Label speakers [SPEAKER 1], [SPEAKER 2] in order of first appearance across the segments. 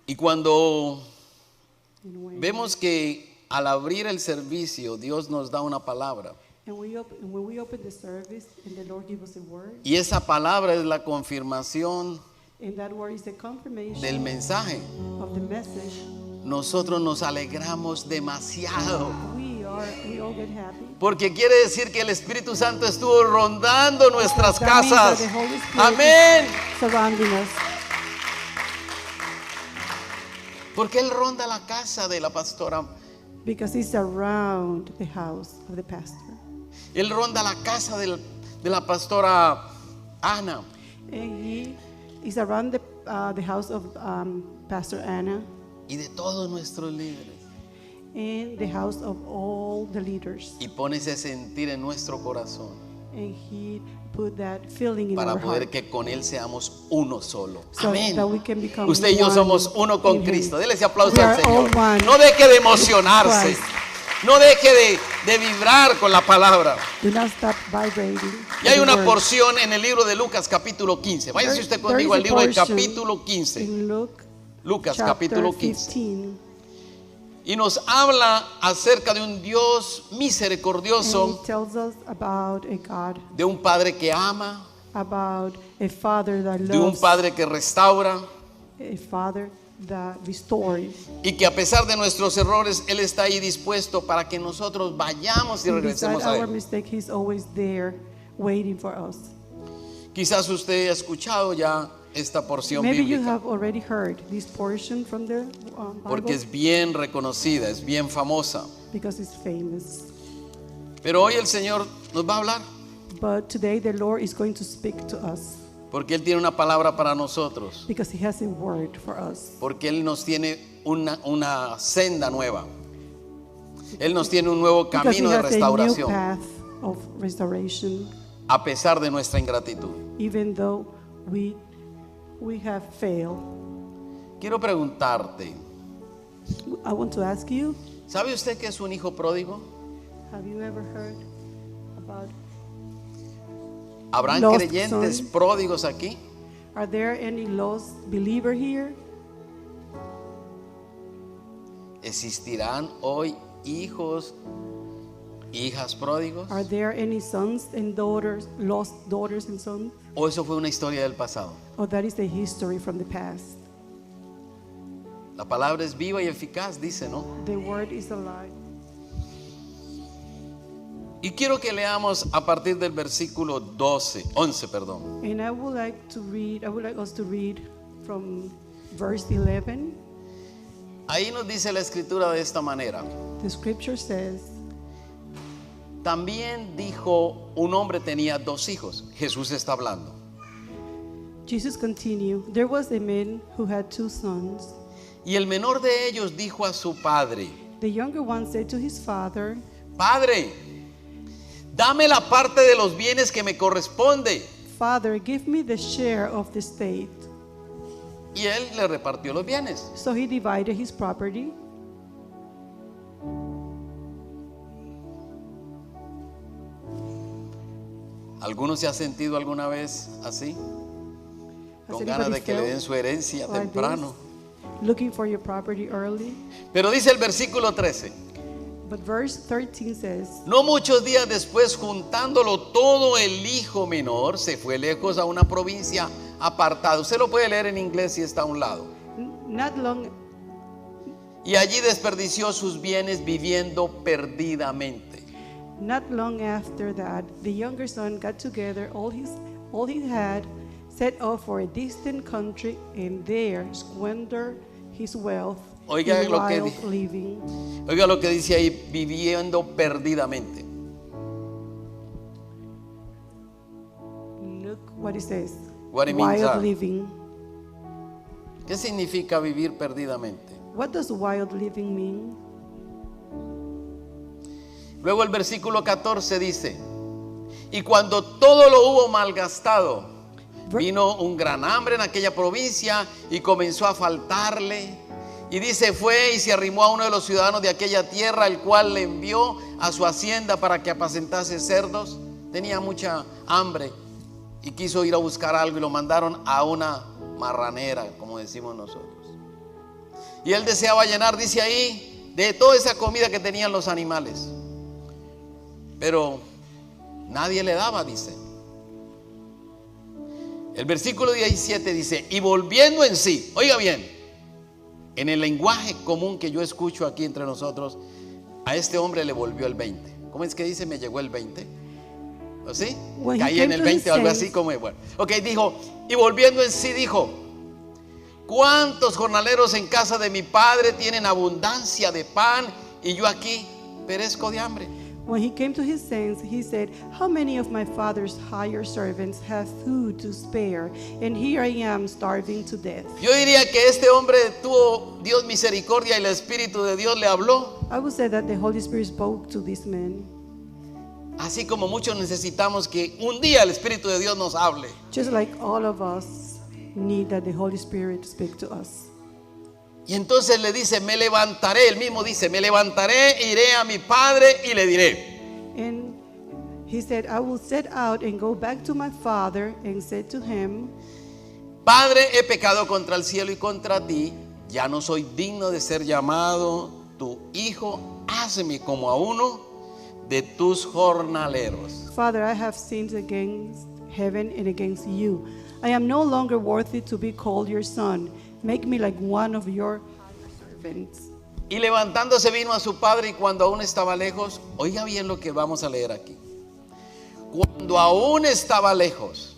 [SPEAKER 1] Y cuando
[SPEAKER 2] And when
[SPEAKER 1] vemos que al abrir el servicio, Dios nos da una palabra.
[SPEAKER 2] when we open the service and the Lord gives us a word,
[SPEAKER 1] Y esa palabra es la confirmación
[SPEAKER 2] and that word is the confirmation
[SPEAKER 1] del mensaje.
[SPEAKER 2] of the message,
[SPEAKER 1] Nosotros nos alegramos demasiado.
[SPEAKER 2] we all get happy.
[SPEAKER 1] Porque quiere decir que el Espíritu Santo estuvo rondando nuestras
[SPEAKER 2] That means that
[SPEAKER 1] casas.
[SPEAKER 2] the Holy Spirit
[SPEAKER 1] Amén.
[SPEAKER 2] is surrounding us.
[SPEAKER 1] Porque Él ronda la casa de la pastora.
[SPEAKER 2] Because He's around the house of the pastor.
[SPEAKER 1] Él ronda la casa de la pastora Ana.
[SPEAKER 2] And He is around the house of Pastor Anna
[SPEAKER 1] Y de todos nuestros líderes.
[SPEAKER 2] and the house of all the leaders.
[SPEAKER 1] Y pone ese sentir en nuestro corazón.
[SPEAKER 2] And He put that feeling in
[SPEAKER 1] Para
[SPEAKER 2] our
[SPEAKER 1] poder
[SPEAKER 2] heart.
[SPEAKER 1] que con Él seamos uno solo.
[SPEAKER 2] So
[SPEAKER 1] Amén.
[SPEAKER 2] that we can become
[SPEAKER 1] Usted y yo
[SPEAKER 2] one
[SPEAKER 1] somos uno con
[SPEAKER 2] in Him.
[SPEAKER 1] Cristo. Dele ese aplauso
[SPEAKER 2] We
[SPEAKER 1] al
[SPEAKER 2] are
[SPEAKER 1] Señor.
[SPEAKER 2] all one
[SPEAKER 1] No deje de emocionarse.
[SPEAKER 2] Christ.
[SPEAKER 1] No deje de vibrar con la palabra.
[SPEAKER 2] Do not stop vibrating.
[SPEAKER 1] Y hay
[SPEAKER 2] with the
[SPEAKER 1] una
[SPEAKER 2] word.
[SPEAKER 1] porción en el libro de Lucas capítulo 15. Váyase usted
[SPEAKER 2] There
[SPEAKER 1] conmigo
[SPEAKER 2] is
[SPEAKER 1] al
[SPEAKER 2] a
[SPEAKER 1] libro de
[SPEAKER 2] portion
[SPEAKER 1] capítulo 15.
[SPEAKER 2] In
[SPEAKER 1] Lucas
[SPEAKER 2] chapter
[SPEAKER 1] capítulo 15.
[SPEAKER 2] 15.
[SPEAKER 1] Y nos habla acerca de un Dios
[SPEAKER 2] And
[SPEAKER 1] misericordioso,
[SPEAKER 2] it tells us about a God,
[SPEAKER 1] de un Padre que ama,
[SPEAKER 2] about a Father that
[SPEAKER 1] de un
[SPEAKER 2] loves,
[SPEAKER 1] Padre que restaura,
[SPEAKER 2] a Father that restores.
[SPEAKER 1] y que a pesar de nuestros errores, Él está ahí dispuesto para que nosotros vayamos y
[SPEAKER 2] And beside
[SPEAKER 1] regresemos a
[SPEAKER 2] our
[SPEAKER 1] Él.
[SPEAKER 2] mistake, He's always there waiting for us.
[SPEAKER 1] Quizás usted ha escuchado ya esta porción
[SPEAKER 2] Maybe you
[SPEAKER 1] bíblica,
[SPEAKER 2] have already heard this portion from the
[SPEAKER 1] porque
[SPEAKER 2] Bible
[SPEAKER 1] es bien reconocida, es bien famosa.
[SPEAKER 2] because it's famous.
[SPEAKER 1] Pero hoy el Señor nos va a hablar,
[SPEAKER 2] But today the Lord is going to speak to us
[SPEAKER 1] porque Él tiene una palabra para nosotros,
[SPEAKER 2] because He has a word for us.
[SPEAKER 1] porque Él nos tiene una senda nueva. Él nos tiene un nuevo
[SPEAKER 2] Because He
[SPEAKER 1] camino de
[SPEAKER 2] has a new
[SPEAKER 1] restauración,
[SPEAKER 2] path of restoration,
[SPEAKER 1] a pesar de nuestra ingratitud.
[SPEAKER 2] even though we have failed.
[SPEAKER 1] Quiero preguntarte,
[SPEAKER 2] I want to ask you,
[SPEAKER 1] ¿sabe usted que es un hijo pródigo?
[SPEAKER 2] have you ever heard about,
[SPEAKER 1] ¿Habrán
[SPEAKER 2] Lost
[SPEAKER 1] creyentes
[SPEAKER 2] son.
[SPEAKER 1] pródigos aquí?
[SPEAKER 2] are there any lost believer here?
[SPEAKER 1] ¿Existirán hoy hijos, hijas pródigos?
[SPEAKER 2] Are there any sons and daughters, lost daughters and sons?
[SPEAKER 1] ¿O eso fue una historia del pasado?
[SPEAKER 2] Or that is the history from the past?
[SPEAKER 1] La palabra es viva y eficaz, dice, ¿no?
[SPEAKER 2] The word is alive.
[SPEAKER 1] Y quiero que leamos a partir del versículo 11, perdón.
[SPEAKER 2] And I would like us to read from verse 11.
[SPEAKER 1] Ahí nos dice la escritura de esta manera.
[SPEAKER 2] The scripture says,
[SPEAKER 1] También dijo, un hombre tenía 2 hijos. Jesús está hablando.
[SPEAKER 2] Jesus continued, there was a man who had 2 sons.
[SPEAKER 1] Y el menor de ellos dijo a su padre:
[SPEAKER 2] The younger one said to his father,
[SPEAKER 1] Padre, dame la parte de los bienes que me corresponde.
[SPEAKER 2] Father, give me the share of the estate.
[SPEAKER 1] Y él le repartió los bienes.
[SPEAKER 2] So he divided his property.
[SPEAKER 1] ¿Alguno se ha sentido alguna vez así?
[SPEAKER 2] Has
[SPEAKER 1] Con ganas de
[SPEAKER 2] anybody
[SPEAKER 1] que le
[SPEAKER 2] felt
[SPEAKER 1] den su herencia
[SPEAKER 2] like
[SPEAKER 1] temprano.
[SPEAKER 2] this? Looking for your property early.
[SPEAKER 1] Pero dice el versículo 13:
[SPEAKER 2] But verse 13 says,
[SPEAKER 1] No muchos días después, juntándolo todo, el hijo menor se fue lejos a una provincia apartada. Usted lo puede leer en inglés si está a un lado.
[SPEAKER 2] not long
[SPEAKER 1] Y allí desperdició sus bienes viviendo perdidamente.
[SPEAKER 2] after that, the younger son got together all he had, set off for a distant country, and there squandered his wealth
[SPEAKER 1] Oiga
[SPEAKER 2] in
[SPEAKER 1] lo que
[SPEAKER 2] wild living.
[SPEAKER 1] Oiga lo que dice ahí: viviendo perdidamente.
[SPEAKER 2] Look what it says.
[SPEAKER 1] What it means,
[SPEAKER 2] Wild living.
[SPEAKER 1] ¿Qué significa vivir perdidamente?
[SPEAKER 2] What does wild living mean?
[SPEAKER 1] Luego el versículo 14 dice: Y cuando todo lo hubo malgastado, vino un gran hambre en aquella provincia y comenzó a faltarle. Y dice, fue y se arrimó a uno de los ciudadanos de aquella tierra, el cual le envió a su hacienda para que apacentase cerdos. Tenía mucha hambre y quiso ir a buscar algo, y lo mandaron a una marranera, como decimos nosotros. Y él deseaba llenar, dice ahí, de toda esa comida que tenían los animales. Pero nadie le daba, dice. El versículo 17 dice, y volviendo en sí, oiga bien, en el lenguaje común que yo escucho aquí entre nosotros, a este hombre le volvió el 20. ¿Cómo es que dice? Me llegó el 20. ¿O sí?
[SPEAKER 2] When he
[SPEAKER 1] Caí en
[SPEAKER 2] came
[SPEAKER 1] el
[SPEAKER 2] to
[SPEAKER 1] 20
[SPEAKER 2] his
[SPEAKER 1] o algo
[SPEAKER 2] senses.
[SPEAKER 1] así como, bueno. Ok, dijo, y volviendo en sí dijo, ¿cuántos jornaleros en casa de mi padre tienen abundancia de pan y yo aquí perezco de hambre?
[SPEAKER 2] When he came to his senses, he said, how many of my father's hired servants have food to spare, and here I am starving to death?
[SPEAKER 1] Yo diría que este hombre tuvo Dios misericordia y el Espíritu de Dios le habló.
[SPEAKER 2] I would say that the Holy Spirit spoke to this man.
[SPEAKER 1] Así como muchos necesitamos que un día el Espíritu de Dios nos hable.
[SPEAKER 2] Just like all of us need that the Holy Spirit speak to us.
[SPEAKER 1] Y entonces le dice, me levantaré, él mismo dice, me levantaré, iré a mi padre y le diré.
[SPEAKER 2] And he said, I will set out and go back to my father and said to him,
[SPEAKER 1] Padre, he pecado contra el cielo y contra ti, ya no soy digno de ser llamado tu hijo, hazme como a uno de tus jornaleros.
[SPEAKER 2] Father, I have sinned against heaven and against you. I am no longer worthy to be called your son. Make me like one of your servants.
[SPEAKER 1] Y levantándose vino a su padre y cuando aún estaba lejos, oiga bien lo que vamos a leer aquí. Cuando aún estaba lejos,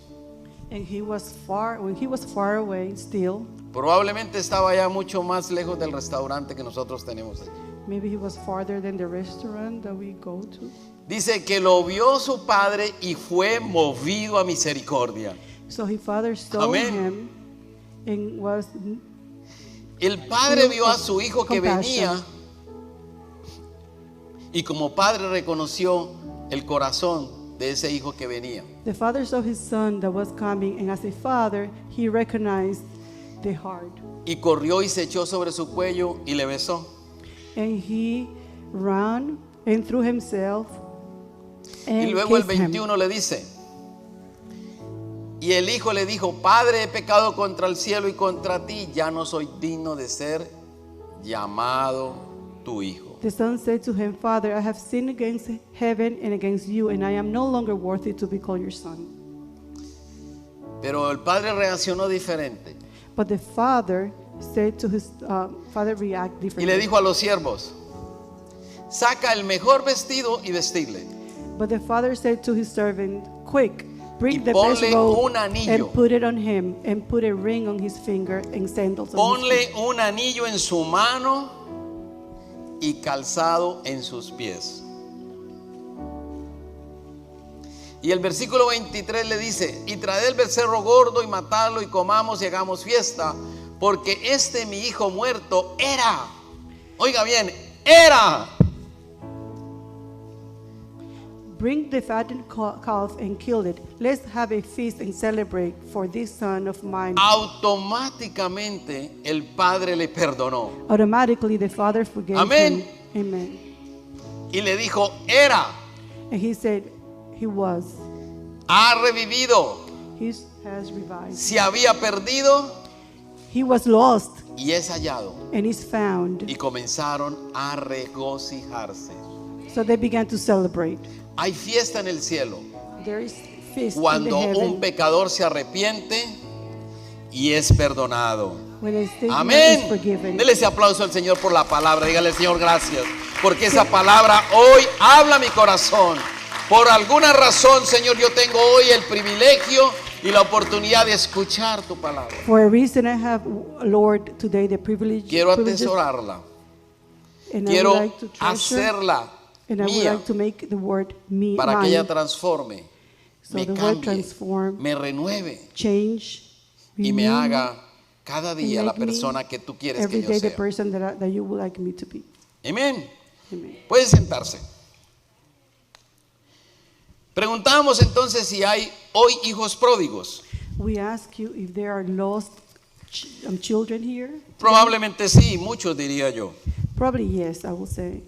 [SPEAKER 2] And he was far, when he was far away still,
[SPEAKER 1] probablemente estaba ya mucho más lejos del restaurante que nosotros tenemos aquí.
[SPEAKER 2] maybe he was farther than the restaurant that we go to.
[SPEAKER 1] Dice que lo vio su padre y fue movido a misericordia.
[SPEAKER 2] So his father saw
[SPEAKER 1] Amén.
[SPEAKER 2] him and was
[SPEAKER 1] El padre vio a su hijo que
[SPEAKER 2] Compassion.
[SPEAKER 1] venía y como padre reconoció el corazón de ese hijo que venía.
[SPEAKER 2] the father saw his son that was coming, and as a father, he recognized the heart.
[SPEAKER 1] Y corrió y se echó sobre su cuello y le besó.
[SPEAKER 2] And he ran and threw himself
[SPEAKER 1] Y
[SPEAKER 2] and
[SPEAKER 1] luego el
[SPEAKER 2] kissed him.
[SPEAKER 1] 21 le dice, y el hijo le dijo, Padre, he pecado contra el cielo y contra ti, ya no soy digno de ser llamado tu hijo.
[SPEAKER 2] The son said to him, Father, I have sinned against heaven and against you, and I am no longer worthy to be called your son.
[SPEAKER 1] Pero el padre reaccionó diferente
[SPEAKER 2] But the father said to his father react
[SPEAKER 1] y
[SPEAKER 2] differently.
[SPEAKER 1] le dijo a los siervos, saca el mejor vestido y vestirle.
[SPEAKER 2] But the father said to his servant, quick, bring
[SPEAKER 1] Y
[SPEAKER 2] the best
[SPEAKER 1] ponle
[SPEAKER 2] robe
[SPEAKER 1] un anillo.
[SPEAKER 2] and put it on him, and put a ring on his finger and sandals on his feet.
[SPEAKER 1] Ponle un anillo en su mano y calzado en sus pies. Y el versículo 23 le dice, y traed el becerro gordo y matadlo y comamos y hagamos fiesta, porque este mi hijo muerto era, oiga bien, era.
[SPEAKER 2] Bring the fattened calf and kill it. Let's have a feast and celebrate, for this son of mine.
[SPEAKER 1] Automáticamente el padre le perdonó
[SPEAKER 2] Automatically, the father forgave
[SPEAKER 1] Amén.
[SPEAKER 2] him. Amen.
[SPEAKER 1] y le dijo, era,
[SPEAKER 2] And he said, he was.
[SPEAKER 1] ha revivido,
[SPEAKER 2] He has revived.
[SPEAKER 1] se había perdido
[SPEAKER 2] He was lost
[SPEAKER 1] y es hallado.
[SPEAKER 2] and is found.
[SPEAKER 1] Y comenzaron a regocijarse.
[SPEAKER 2] So they began to celebrate.
[SPEAKER 1] Hay fiesta en el cielo
[SPEAKER 2] There is feast in the
[SPEAKER 1] cuando un
[SPEAKER 2] heaven
[SPEAKER 1] pecador se arrepiente y es perdonado.
[SPEAKER 2] when a sinner is
[SPEAKER 1] Amén.
[SPEAKER 2] forgiven.
[SPEAKER 1] Dele ese aplauso al Señor por la palabra. Dígale, Señor, gracias. Porque esa palabra hoy habla a mi corazón. Por alguna razón, Señor, yo tengo hoy el privilegio y la oportunidad de escuchar tu palabra.
[SPEAKER 2] For a reason, I have, Lord, today the privilege.
[SPEAKER 1] Quiero
[SPEAKER 2] privileges,
[SPEAKER 1] atesorarla.
[SPEAKER 2] and I
[SPEAKER 1] Quiero
[SPEAKER 2] would like to treasure,
[SPEAKER 1] hacerla
[SPEAKER 2] and I would
[SPEAKER 1] mía
[SPEAKER 2] like to make the word me
[SPEAKER 1] para que
[SPEAKER 2] mine.
[SPEAKER 1] ella transforme,
[SPEAKER 2] So
[SPEAKER 1] me
[SPEAKER 2] the word
[SPEAKER 1] cambie,
[SPEAKER 2] transform,
[SPEAKER 1] me renueve
[SPEAKER 2] change,
[SPEAKER 1] y me
[SPEAKER 2] renew,
[SPEAKER 1] haga cada
[SPEAKER 2] and
[SPEAKER 1] día la
[SPEAKER 2] make me
[SPEAKER 1] persona que tú quieres que
[SPEAKER 2] every
[SPEAKER 1] yo
[SPEAKER 2] day the
[SPEAKER 1] sea.
[SPEAKER 2] person that you would like me to be.
[SPEAKER 1] Amén.
[SPEAKER 2] Amen.
[SPEAKER 1] Pueden sentarse. Preguntamos entonces si hay hoy hijos pródigos.
[SPEAKER 2] We ask you if there are lost children here.
[SPEAKER 1] Probablemente sí, muchos diría yo.
[SPEAKER 2] Probably yes, I will say.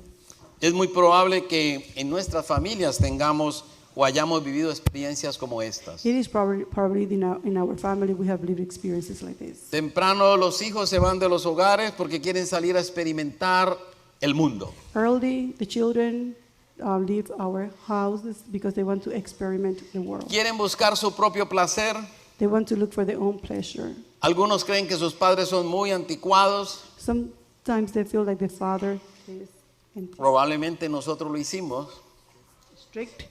[SPEAKER 1] Es muy probable que en nuestras familias tengamos o hayamos vivido experiencias como estas.
[SPEAKER 2] It is probably in our family we have lived experiences like this.
[SPEAKER 1] Temprano los hijos se van de los hogares porque quieren salir a experimentar el mundo.
[SPEAKER 2] Early, the children leave our houses because they want to experiment the world.
[SPEAKER 1] Quieren buscar su propio placer.
[SPEAKER 2] They want to look for their own pleasure.
[SPEAKER 1] Algunos creen que sus padres son muy anticuados.
[SPEAKER 2] Sometimes they feel like the father is
[SPEAKER 1] Probablemente nosotros lo hicimos.
[SPEAKER 2] strict.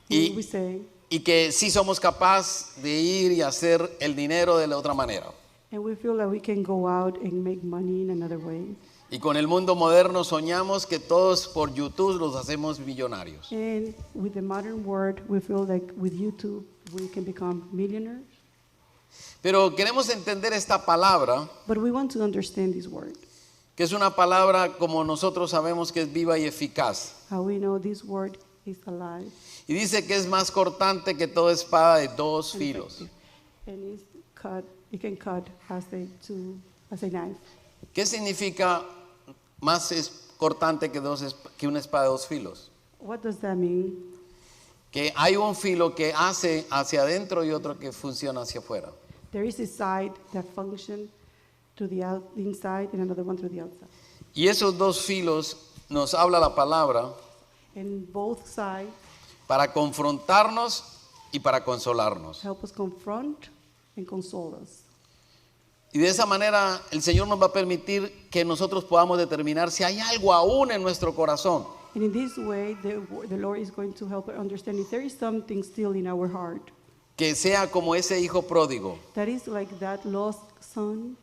[SPEAKER 1] Y-
[SPEAKER 2] And we say,
[SPEAKER 1] Y que sí somos capaces de ir y hacer el dinero de la otra manera.
[SPEAKER 2] and we feel that we can go out and make money in another way.
[SPEAKER 1] Y con el mundo moderno soñamos que todos por YouTube los hacemos millonarios.
[SPEAKER 2] And with the modern world, we feel like with YouTube, we can become millionaires.
[SPEAKER 1] Pero queremos entender esta palabra,
[SPEAKER 2] But we want to understand this word.
[SPEAKER 1] que es una palabra como nosotros sabemos que es viva y eficaz.
[SPEAKER 2] How we know this word is alive
[SPEAKER 1] Y dice que es más cortante que toda espada de dos
[SPEAKER 2] and
[SPEAKER 1] filos.
[SPEAKER 2] effective. And it's cut, it can cut as a knife.
[SPEAKER 1] ¿Qué significa más es cortante que una espada de dos filos?
[SPEAKER 2] What does that mean?
[SPEAKER 1] Que hay un filo que hace hacia adentro y otro que funciona hacia afuera.
[SPEAKER 2] There is a side that functions to the inside and another one to the outside.
[SPEAKER 1] Y esos dos filos nos habla la palabra
[SPEAKER 2] And both sides
[SPEAKER 1] para confrontarnos y para consolarnos.
[SPEAKER 2] help us confront and console us.
[SPEAKER 1] Y de esa manera el Señor nos va a permitir que nosotros podamos determinar si hay algo aún en nuestro corazón
[SPEAKER 2] And in this way, the Lord is going to help us understand if there is something still in our heart
[SPEAKER 1] que sea como ese hijo pródigo,
[SPEAKER 2] that is like that lost son,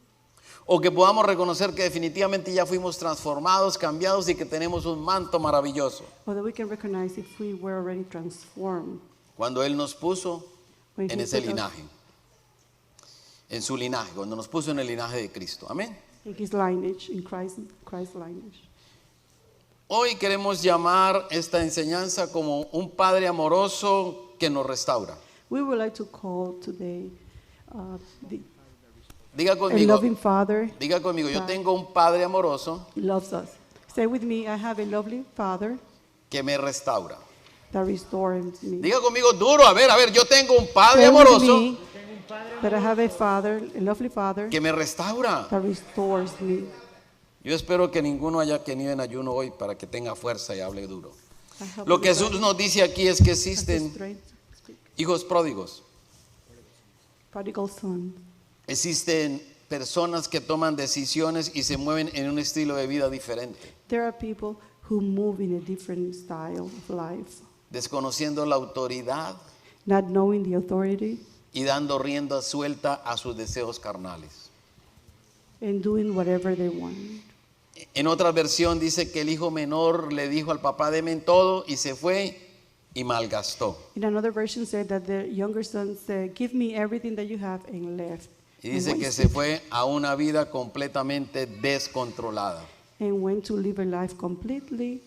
[SPEAKER 1] o que podamos reconocer que definitivamente ya fuimos transformados, cambiados y que tenemos un manto maravilloso.
[SPEAKER 2] or that we can recognize if we were already transformed
[SPEAKER 1] Cuando Él nos puso
[SPEAKER 2] when
[SPEAKER 1] en
[SPEAKER 2] He
[SPEAKER 1] ese
[SPEAKER 2] put us
[SPEAKER 1] linaje, en su linaje, cuando nos puso en el linaje de Cristo. Amén.
[SPEAKER 2] in His lineage, in Christ's lineage.
[SPEAKER 1] Hoy queremos llamar esta enseñanza como un Padre amoroso que nos restaura.
[SPEAKER 2] We would like to call today
[SPEAKER 1] Diga
[SPEAKER 2] a
[SPEAKER 1] conmigo,
[SPEAKER 2] loving Father
[SPEAKER 1] yo tengo un Padre amoroso
[SPEAKER 2] who loves us. Say with me, I have a lovely Father
[SPEAKER 1] que me restaura.
[SPEAKER 2] that restores me.
[SPEAKER 1] Diga conmigo duro, a ver, yo tengo un Padre
[SPEAKER 2] Say with
[SPEAKER 1] amoroso
[SPEAKER 2] me that I have a Father, a lovely Father
[SPEAKER 1] que me restaura.
[SPEAKER 2] that restores me.
[SPEAKER 1] Yo espero que ninguno haya tenido en ayuno hoy para que tenga fuerza y hable duro.
[SPEAKER 2] I help
[SPEAKER 1] Lo que
[SPEAKER 2] everybody
[SPEAKER 1] Jesús nos dice aquí es que
[SPEAKER 2] has the
[SPEAKER 1] existen
[SPEAKER 2] strength to speak.
[SPEAKER 1] hijos pródigos,
[SPEAKER 2] Prodigal son.
[SPEAKER 1] existen personas que toman decisiones y se mueven en un estilo de vida diferente,
[SPEAKER 2] There are people who move in a different style of life,
[SPEAKER 1] desconociendo la autoridad
[SPEAKER 2] not knowing the authority
[SPEAKER 1] y dando rienda suelta a sus deseos carnales.
[SPEAKER 2] and doing whatever they want.
[SPEAKER 1] En otra versión dice que el hijo menor le dijo al papá, deme en todo, y se fue y malgastó.
[SPEAKER 2] In another version said that the younger son said, give me everything that you have, and left.
[SPEAKER 1] Y
[SPEAKER 2] and
[SPEAKER 1] dice que
[SPEAKER 2] wasted,
[SPEAKER 1] se fue a una vida completamente descontrolada.
[SPEAKER 2] and went to live a life completely.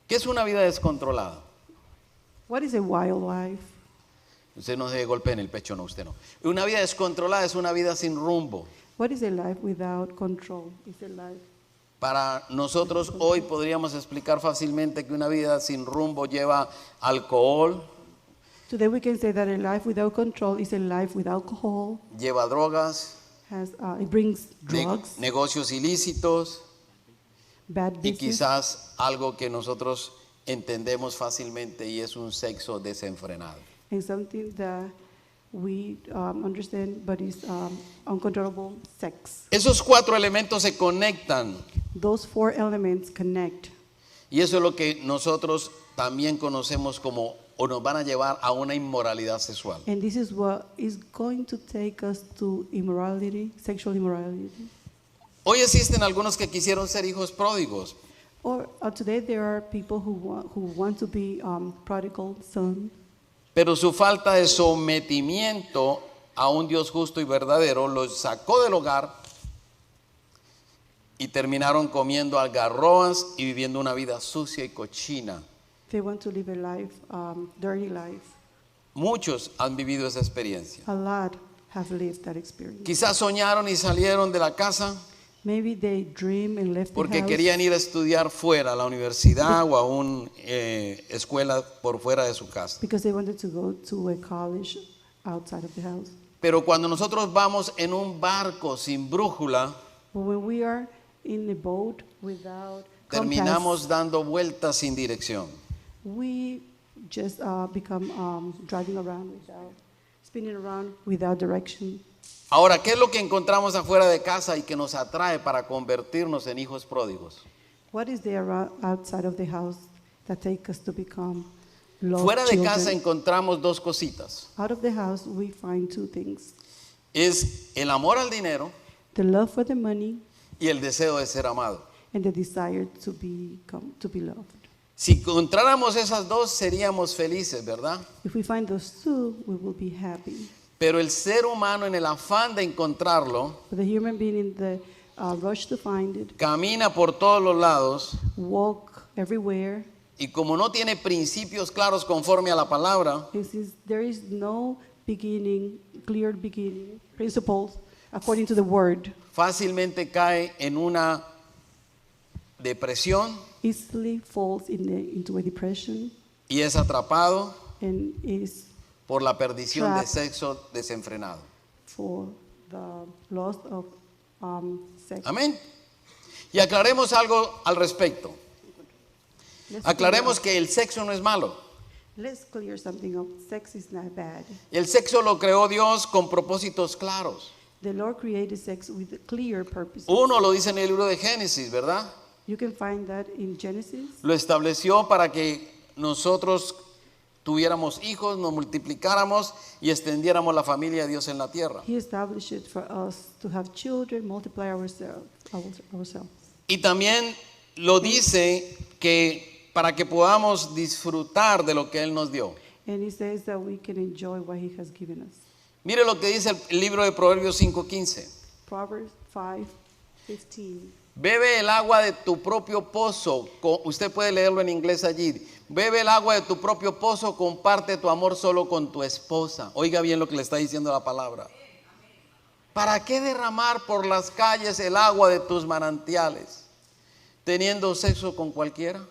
[SPEAKER 1] ¿Qué es una vida descontrolada?
[SPEAKER 2] What is a wild life?
[SPEAKER 1] Usted no se golpea en el pecho, no, usted no. Una vida descontrolada es una vida sin rumbo.
[SPEAKER 2] What is a life without control? It's a life.
[SPEAKER 1] Para nosotros hoy podríamos explicar fácilmente que una vida sin rumbo lleva alcohol,
[SPEAKER 2] Today we can say that a life without control is a life with alcohol.
[SPEAKER 1] lleva drogas,
[SPEAKER 2] It brings
[SPEAKER 1] ne-
[SPEAKER 2] drugs,
[SPEAKER 1] negocios ilícitos
[SPEAKER 2] bad
[SPEAKER 1] y
[SPEAKER 2] business,
[SPEAKER 1] quizás algo que nosotros entendemos fácilmente y es un sexo desenfrenado.
[SPEAKER 2] and something that we understand, but is uncontrollable sex.
[SPEAKER 1] Esos cuatro elementos se conectan
[SPEAKER 2] Those four elements connect.
[SPEAKER 1] y eso es lo que nosotros también conocemos como o nos van a llevar a una inmoralidad sexual.
[SPEAKER 2] And this is what is going to take us to immorality, sexual immorality.
[SPEAKER 1] Hoy existen algunos que quisieron ser hijos pródigos,
[SPEAKER 2] Or today there are people who want to be prodigal son,
[SPEAKER 1] pero su falta de sometimiento a un Dios justo y verdadero los sacó del hogar y terminaron comiendo algarrobas y viviendo una vida sucia y cochina.
[SPEAKER 2] they want to live a life, dirty life.
[SPEAKER 1] Muchos han vivido esa experiencia.
[SPEAKER 2] A lot have lived that experience.
[SPEAKER 1] Quizás soñaron y salieron de la casa
[SPEAKER 2] Maybe they dream and left the
[SPEAKER 1] porque
[SPEAKER 2] house
[SPEAKER 1] querían ir a estudiar fuera, a la universidad o a una escuela por fuera de su casa.
[SPEAKER 2] because they wanted to go to a college outside of the house.
[SPEAKER 1] Pero cuando nosotros vamos en un barco sin brújula,
[SPEAKER 2] But when we are in a boat without
[SPEAKER 1] terminamos
[SPEAKER 2] compass,
[SPEAKER 1] dando vueltas sin dirección.
[SPEAKER 2] we just become driving around without, spinning around without direction.
[SPEAKER 1] Ahora, ¿qué es lo que encontramos afuera de casa y que nos atrae para convertirnos en hijos pródigos?
[SPEAKER 2] What is there outside of the house that take us to become lost
[SPEAKER 1] Fuera de
[SPEAKER 2] children?
[SPEAKER 1] casa encontramos dos cositas.
[SPEAKER 2] Out of the house, we find two things:
[SPEAKER 1] Es el amor al dinero
[SPEAKER 2] the love for the money
[SPEAKER 1] y el deseo de ser amado.
[SPEAKER 2] and the desire to be loved.
[SPEAKER 1] Si encontráramos esas dos, seríamos felices, ¿verdad?
[SPEAKER 2] If we find those two, we will be happy.
[SPEAKER 1] Pero el ser humano, en el afán de encontrarlo,
[SPEAKER 2] But the human being in the rush to find it,
[SPEAKER 1] camina por todos los lados
[SPEAKER 2] walk everywhere,
[SPEAKER 1] y como no tiene principios claros conforme a la palabra,
[SPEAKER 2] and since there is no clear beginning, principles according to the word,
[SPEAKER 1] fácilmente cae en una depresión
[SPEAKER 2] easily falls into a depression
[SPEAKER 1] y es atrapado
[SPEAKER 2] and is
[SPEAKER 1] por la perdición de
[SPEAKER 2] Trapped.
[SPEAKER 1] sexo desenfrenado.
[SPEAKER 2] for the loss of sex.
[SPEAKER 1] Amén. Y aclaremos algo al respecto. Aclaremos que el sexo no es malo.
[SPEAKER 2] Let's clear something up. Sex is not bad.
[SPEAKER 1] El sexo lo creó Dios con propósitos claros.
[SPEAKER 2] The Lord created sex with a clear purpose.
[SPEAKER 1] Uno lo dice en el libro de Génesis, ¿verdad?
[SPEAKER 2] You can find that in Genesis.
[SPEAKER 1] Lo estableció para que nosotros tuviéramos hijos, nos multiplicáramos y extendiéramos la familia de Dios en la tierra.
[SPEAKER 2] He established it for us to have children, multiply ourselves.
[SPEAKER 1] Y también lo dice que para que podamos disfrutar de lo que Él nos dio.
[SPEAKER 2] And he says that we can enjoy what he has given us.
[SPEAKER 1] Mire lo que dice el libro de Proverbios 5:15.
[SPEAKER 2] Proverbs 5:15.
[SPEAKER 1] Bebe el agua de tu propio pozo. Usted puede leerlo en inglés allí. Bebe el agua de tu propio pozo, comparte tu amor solo con tu esposa. Oiga bien lo que le está diciendo la palabra. ¿Para qué derramar por las calles el agua de tus manantiales, teniendo sexo con cualquiera?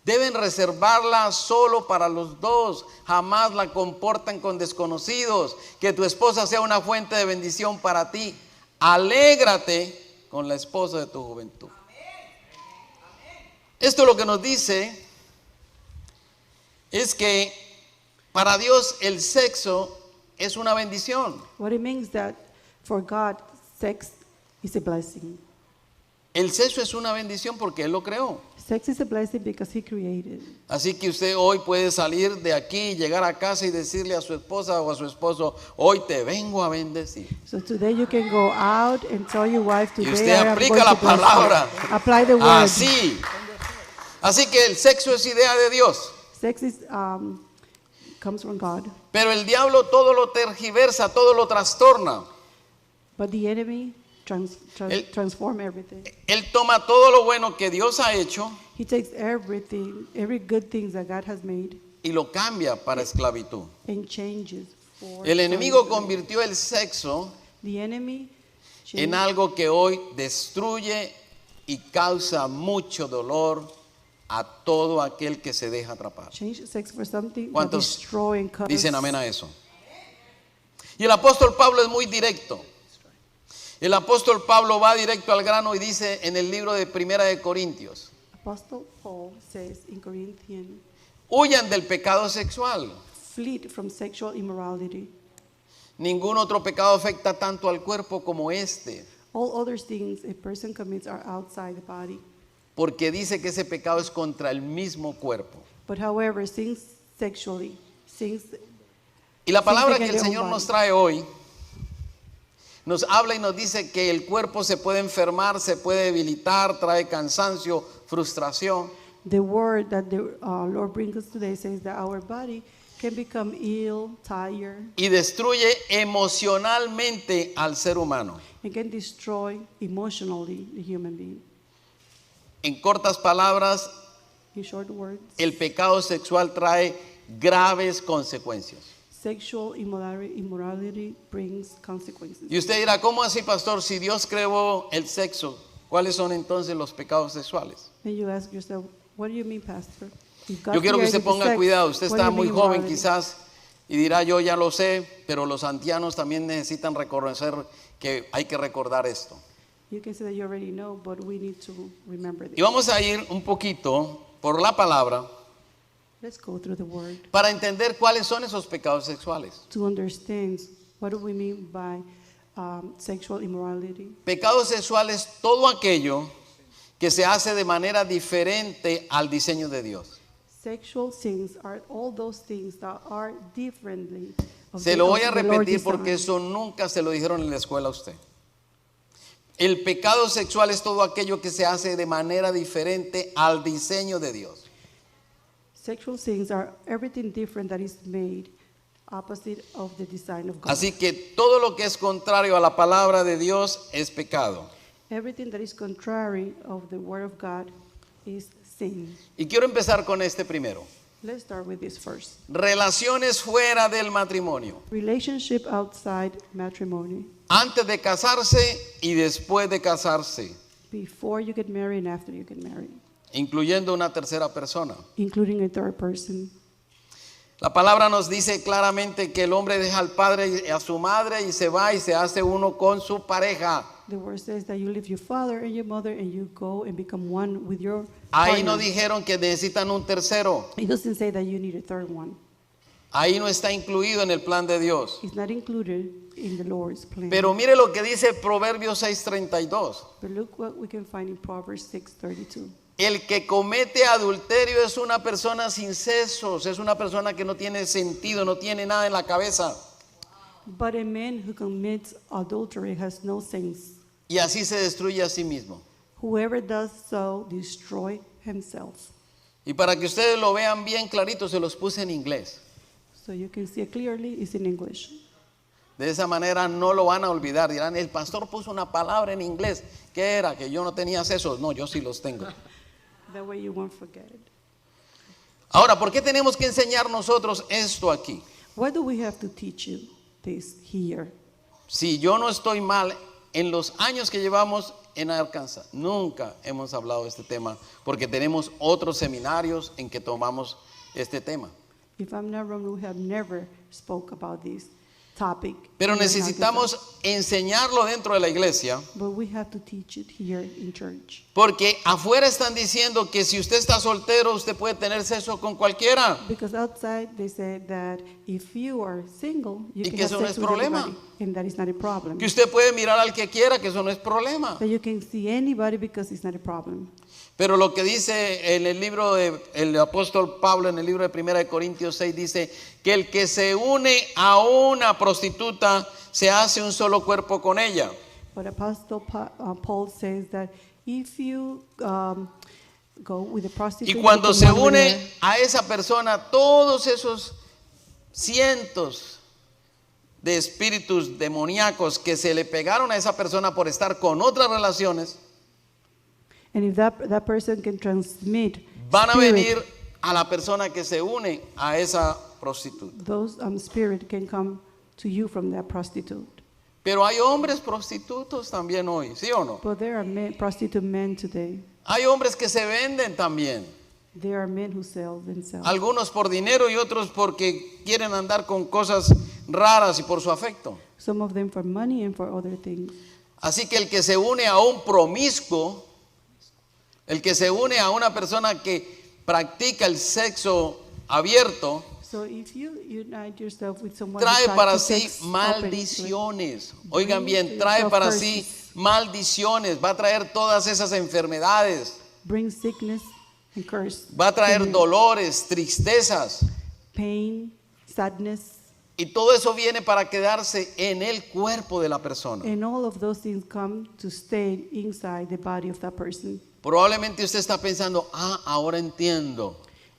[SPEAKER 1] Deben reservarla solo para los dos. Jamás la comportan con desconocidos. Que tu esposa sea una fuente de bendición para ti. Alégrate con la esposa de tu juventud. Esto lo que nos dice es que para Dios el sexo es una bendición.
[SPEAKER 2] What it means that for God, sex is a blessing.
[SPEAKER 1] El sexo es una bendición porque Él lo creó.
[SPEAKER 2] Sex is a blessing because he created.
[SPEAKER 1] Así que usted hoy puede salir de aquí, llegar a casa y decirle a su esposa o a su esposo: hoy te vengo a bendecir.
[SPEAKER 2] So today you can go out and tell your wife,
[SPEAKER 1] Y
[SPEAKER 2] today
[SPEAKER 1] usted
[SPEAKER 2] I am
[SPEAKER 1] aplica
[SPEAKER 2] going
[SPEAKER 1] la
[SPEAKER 2] to bless you.
[SPEAKER 1] palabra.
[SPEAKER 2] Apply the word.
[SPEAKER 1] Así que el sexo es idea de Dios.
[SPEAKER 2] Sex is comes from God,
[SPEAKER 1] Pero el diablo todo lo tergiversa, todo lo trastorna.
[SPEAKER 2] but the enemy
[SPEAKER 1] El-
[SPEAKER 2] transform everything.
[SPEAKER 1] Él toma todo lo bueno que Dios ha hecho
[SPEAKER 2] He takes everything, every good thing that God has made,
[SPEAKER 1] y lo cambia para esclavitud.
[SPEAKER 2] and changes for
[SPEAKER 1] El enemigo
[SPEAKER 2] slavery.
[SPEAKER 1] convirtió el sexo
[SPEAKER 2] The enemy
[SPEAKER 1] en
[SPEAKER 2] changed
[SPEAKER 1] algo que hoy destruye y causa mucho dolor a todo aquel que se deja atrapar.
[SPEAKER 2] changed sex for something that
[SPEAKER 1] ¿Cuántos
[SPEAKER 2] destroy and cause.
[SPEAKER 1] Dicen amén a eso. Y el apóstol Pablo es muy directo. El apóstol Pablo va directo al grano y dice en el libro de Primera de Corintios:
[SPEAKER 2] Apostle Paul says in Corinthians,
[SPEAKER 1] huyan del pecado sexual.
[SPEAKER 2] flee from sexual immorality.
[SPEAKER 1] Ningún otro pecado afecta tanto al cuerpo como este,
[SPEAKER 2] All other things a person commits are outside the body.
[SPEAKER 1] porque dice que ese pecado es contra el mismo cuerpo.
[SPEAKER 2] But however, sins sexually, sins
[SPEAKER 1] Y la palabra
[SPEAKER 2] Sí,
[SPEAKER 1] que el Señor nos trae hoy nos habla y nos dice que el cuerpo se puede enfermar, se puede debilitar, trae cansancio, frustración.
[SPEAKER 2] the word that the Lord brings us today says that our body can become ill, tired,
[SPEAKER 1] Y destruye emocionalmente al ser humano.
[SPEAKER 2] and can destroy emotionally the human being.
[SPEAKER 1] En cortas palabras,
[SPEAKER 2] In short words,
[SPEAKER 1] el pecado sexual trae graves consecuencias.
[SPEAKER 2] sexual immorality brings consequences.
[SPEAKER 1] Y usted dirá, ¿cómo así, pastor? Si Dios creó el sexo, ¿cuáles son entonces los pecados sexuales?
[SPEAKER 2] And you ask yourself, what do you mean, Pastor? If God
[SPEAKER 1] Yo quiero que usted
[SPEAKER 2] created the
[SPEAKER 1] ponga
[SPEAKER 2] sex,
[SPEAKER 1] cuidado. Usted
[SPEAKER 2] what do
[SPEAKER 1] está
[SPEAKER 2] you
[SPEAKER 1] muy
[SPEAKER 2] mean
[SPEAKER 1] joven
[SPEAKER 2] immorality?
[SPEAKER 1] quizás y dirá, yo ya lo sé, pero los ancianos también necesitan reconocer que hay que recordar esto.
[SPEAKER 2] You can say that you already know, but we need to remember
[SPEAKER 1] Y
[SPEAKER 2] this.
[SPEAKER 1] vamos a ir un poquito por la palabra
[SPEAKER 2] Let's go through the word
[SPEAKER 1] para entender cuáles son esos pecados sexuales.
[SPEAKER 2] to understand what do we mean by sexual immorality.
[SPEAKER 1] Pecado sexual es todo aquello que se hace de manera diferente al diseño de Dios.
[SPEAKER 2] Sexual sins are all those things that are differently.
[SPEAKER 1] Se lo voy a
[SPEAKER 2] of the Lord
[SPEAKER 1] repetir porque
[SPEAKER 2] design.
[SPEAKER 1] eso nunca se lo dijeron en la escuela a usted. El pecado sexual es todo aquello que se hace de manera diferente al diseño de Dios.
[SPEAKER 2] Sexual sins are everything different that is made opposite of the design of God.
[SPEAKER 1] Así que todo lo que es contrario a la palabra de Dios es pecado.
[SPEAKER 2] Everything that is contrary of the word of God is sin.
[SPEAKER 1] Y quiero empezar con este primero.
[SPEAKER 2] Let's start with this first.
[SPEAKER 1] Relaciones fuera del matrimonio.
[SPEAKER 2] Relationship outside matrimony.
[SPEAKER 1] Antes de casarse y después de casarse,
[SPEAKER 2] Before you get married and after you get married,
[SPEAKER 1] incluyendo una tercera persona.
[SPEAKER 2] including a third person.
[SPEAKER 1] La palabra nos dice claramente que el hombre deja al padre y a su madre y se va y se hace uno con su pareja.
[SPEAKER 2] The word says that you leave your father and your mother and you go and become one with your
[SPEAKER 1] Ahí no
[SPEAKER 2] partner.
[SPEAKER 1] dijeron que necesitan un tercero.
[SPEAKER 2] It doesn't say that you need a third one.
[SPEAKER 1] Ahí no está incluido en el plan de Dios.
[SPEAKER 2] It's not included in the Lord's plan.
[SPEAKER 1] Pero mire lo que dice Proverbios 6:32.
[SPEAKER 2] But look what we can find in Proverbs 6:32.
[SPEAKER 1] El que comete adulterio es una persona sin sesos, es una persona que no tiene sentido, no tiene nada en la cabeza.
[SPEAKER 2] But a man who commits adultery has no sense.
[SPEAKER 1] Y así se destruye a sí mismo.
[SPEAKER 2] Whoever does so destroy himself.
[SPEAKER 1] Y para que ustedes lo vean bien clarito, se los puse en inglés.
[SPEAKER 2] So you can see it clearly, it's in English.
[SPEAKER 1] De esa manera no lo van a olvidar. Dirán, el pastor puso una palabra en inglés. ¿Qué era? Que yo no tenía sesos. No, yo sí los tengo.
[SPEAKER 2] That way you won't forget it.
[SPEAKER 1] Ahora, ¿por qué tenemos que enseñar nosotros esto aquí?
[SPEAKER 2] Why do we have to teach you this here?
[SPEAKER 1] Si yo no estoy mal, en los años que llevamos en Arkansas, nunca hemos hablado de este tema, porque tenemos otros seminarios en que tomamos este tema.
[SPEAKER 2] If I'm not wrong, we have never spoke about this topic.
[SPEAKER 1] Pero
[SPEAKER 2] here in
[SPEAKER 1] necesitamos
[SPEAKER 2] Arkansas.
[SPEAKER 1] enseñarlo dentro de la iglesia,
[SPEAKER 2] But we have to teach it here in church.
[SPEAKER 1] porque afuera están diciendo que si usted está soltero, usted puede tener sexo con cualquiera.
[SPEAKER 2] Because outside they say that if you are single, you
[SPEAKER 1] Y
[SPEAKER 2] can
[SPEAKER 1] que
[SPEAKER 2] have
[SPEAKER 1] eso no
[SPEAKER 2] sex
[SPEAKER 1] es
[SPEAKER 2] with
[SPEAKER 1] problema.
[SPEAKER 2] anybody, and that is not a problem.
[SPEAKER 1] Que usted puede mirar al que quiera, que eso no es problema.
[SPEAKER 2] That you can see anybody because it's not a problem.
[SPEAKER 1] Pero lo que dice en el libro del apóstol Pablo, en el libro de 1 de Corintios 6, dice que el que se une a una prostituta se hace un solo cuerpo con ella.
[SPEAKER 2] But Apostle Paul says that if you go with a prostitute,
[SPEAKER 1] Y cuando
[SPEAKER 2] you
[SPEAKER 1] se
[SPEAKER 2] can one with
[SPEAKER 1] une
[SPEAKER 2] her.
[SPEAKER 1] a esa persona, todos esos cientos de espíritus demoníacos que se le pegaron a esa persona por estar con otras relaciones,
[SPEAKER 2] And if that person can transmit
[SPEAKER 1] van a
[SPEAKER 2] spirit,
[SPEAKER 1] venir a la persona que se une a esa prostituta.
[SPEAKER 2] those spirit can come to you from that prostitute.
[SPEAKER 1] Pero hay hombres prostitutos también hoy, ¿sí o no?
[SPEAKER 2] But there are prostitute men today.
[SPEAKER 1] Hay hombres que se venden también.
[SPEAKER 2] There are men who sell themselves.
[SPEAKER 1] Algunos por dinero y otros porque quieren andar con cosas raras y por su afecto.
[SPEAKER 2] Some of them for money and for other things.
[SPEAKER 1] Así que el que se une a un promiscuo, el que se une a una persona que practica el sexo abierto,
[SPEAKER 2] So if you unite yourself with someone
[SPEAKER 1] trae
[SPEAKER 2] who
[SPEAKER 1] para sí
[SPEAKER 2] practices openly,
[SPEAKER 1] maldiciones. Oigan
[SPEAKER 2] Bring
[SPEAKER 1] bien,
[SPEAKER 2] to
[SPEAKER 1] trae
[SPEAKER 2] yourself
[SPEAKER 1] para
[SPEAKER 2] curses.
[SPEAKER 1] sí maldiciones. Va a traer todas esas enfermedades.
[SPEAKER 2] bring sickness and curse,
[SPEAKER 1] Va a traer
[SPEAKER 2] to you.
[SPEAKER 1] dolores, tristezas.
[SPEAKER 2] Pain, sadness,
[SPEAKER 1] Y todo eso viene para quedarse en el cuerpo de la persona.
[SPEAKER 2] and all of those things come to stay inside the body of that person.
[SPEAKER 1] Probablemente usted está pensando, ahora entiendo.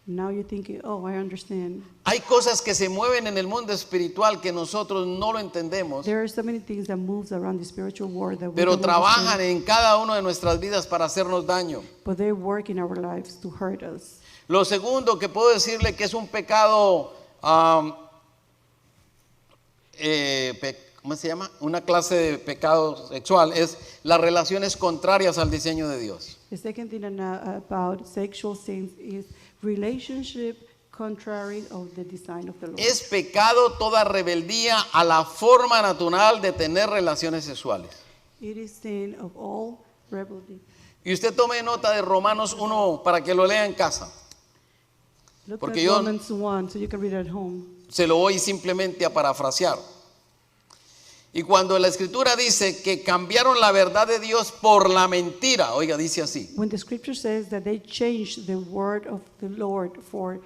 [SPEAKER 2] Now you're thinking, oh, I understand.
[SPEAKER 1] Hay cosas que se mueven en el mundo espiritual que nosotros no lo entendemos,
[SPEAKER 2] There are so many things that moves around the spiritual world that we
[SPEAKER 1] pero
[SPEAKER 2] don't
[SPEAKER 1] trabajan
[SPEAKER 2] understand,
[SPEAKER 1] en cada una de nuestras vidas para hacernos daño.
[SPEAKER 2] but they work in our lives to hurt us.
[SPEAKER 1] Lo segundo que puedo decirle que es un pecado ¿cómo se llama? Una clase de pecado sexual es las relaciones contrarias al diseño de Dios.
[SPEAKER 2] The second thing about sexual sins is relationship contrary of the design of the Lord.
[SPEAKER 1] Es pecado toda rebeldía a la forma natural de tener relaciones sexuales.
[SPEAKER 2] It is sin of all rebellion.
[SPEAKER 1] Y usted tome nota de Romanos 1 para que lo lea en casa.
[SPEAKER 2] Look
[SPEAKER 1] Porque
[SPEAKER 2] at
[SPEAKER 1] yo-
[SPEAKER 2] Romans 1 so you can read it at home.
[SPEAKER 1] Se lo voy simplemente a parafrasear. Y cuando la escritura dice que cambiaron la verdad de Dios por la mentira, oiga, dice así.
[SPEAKER 2] When the scripture says that they changed the word of the Lord for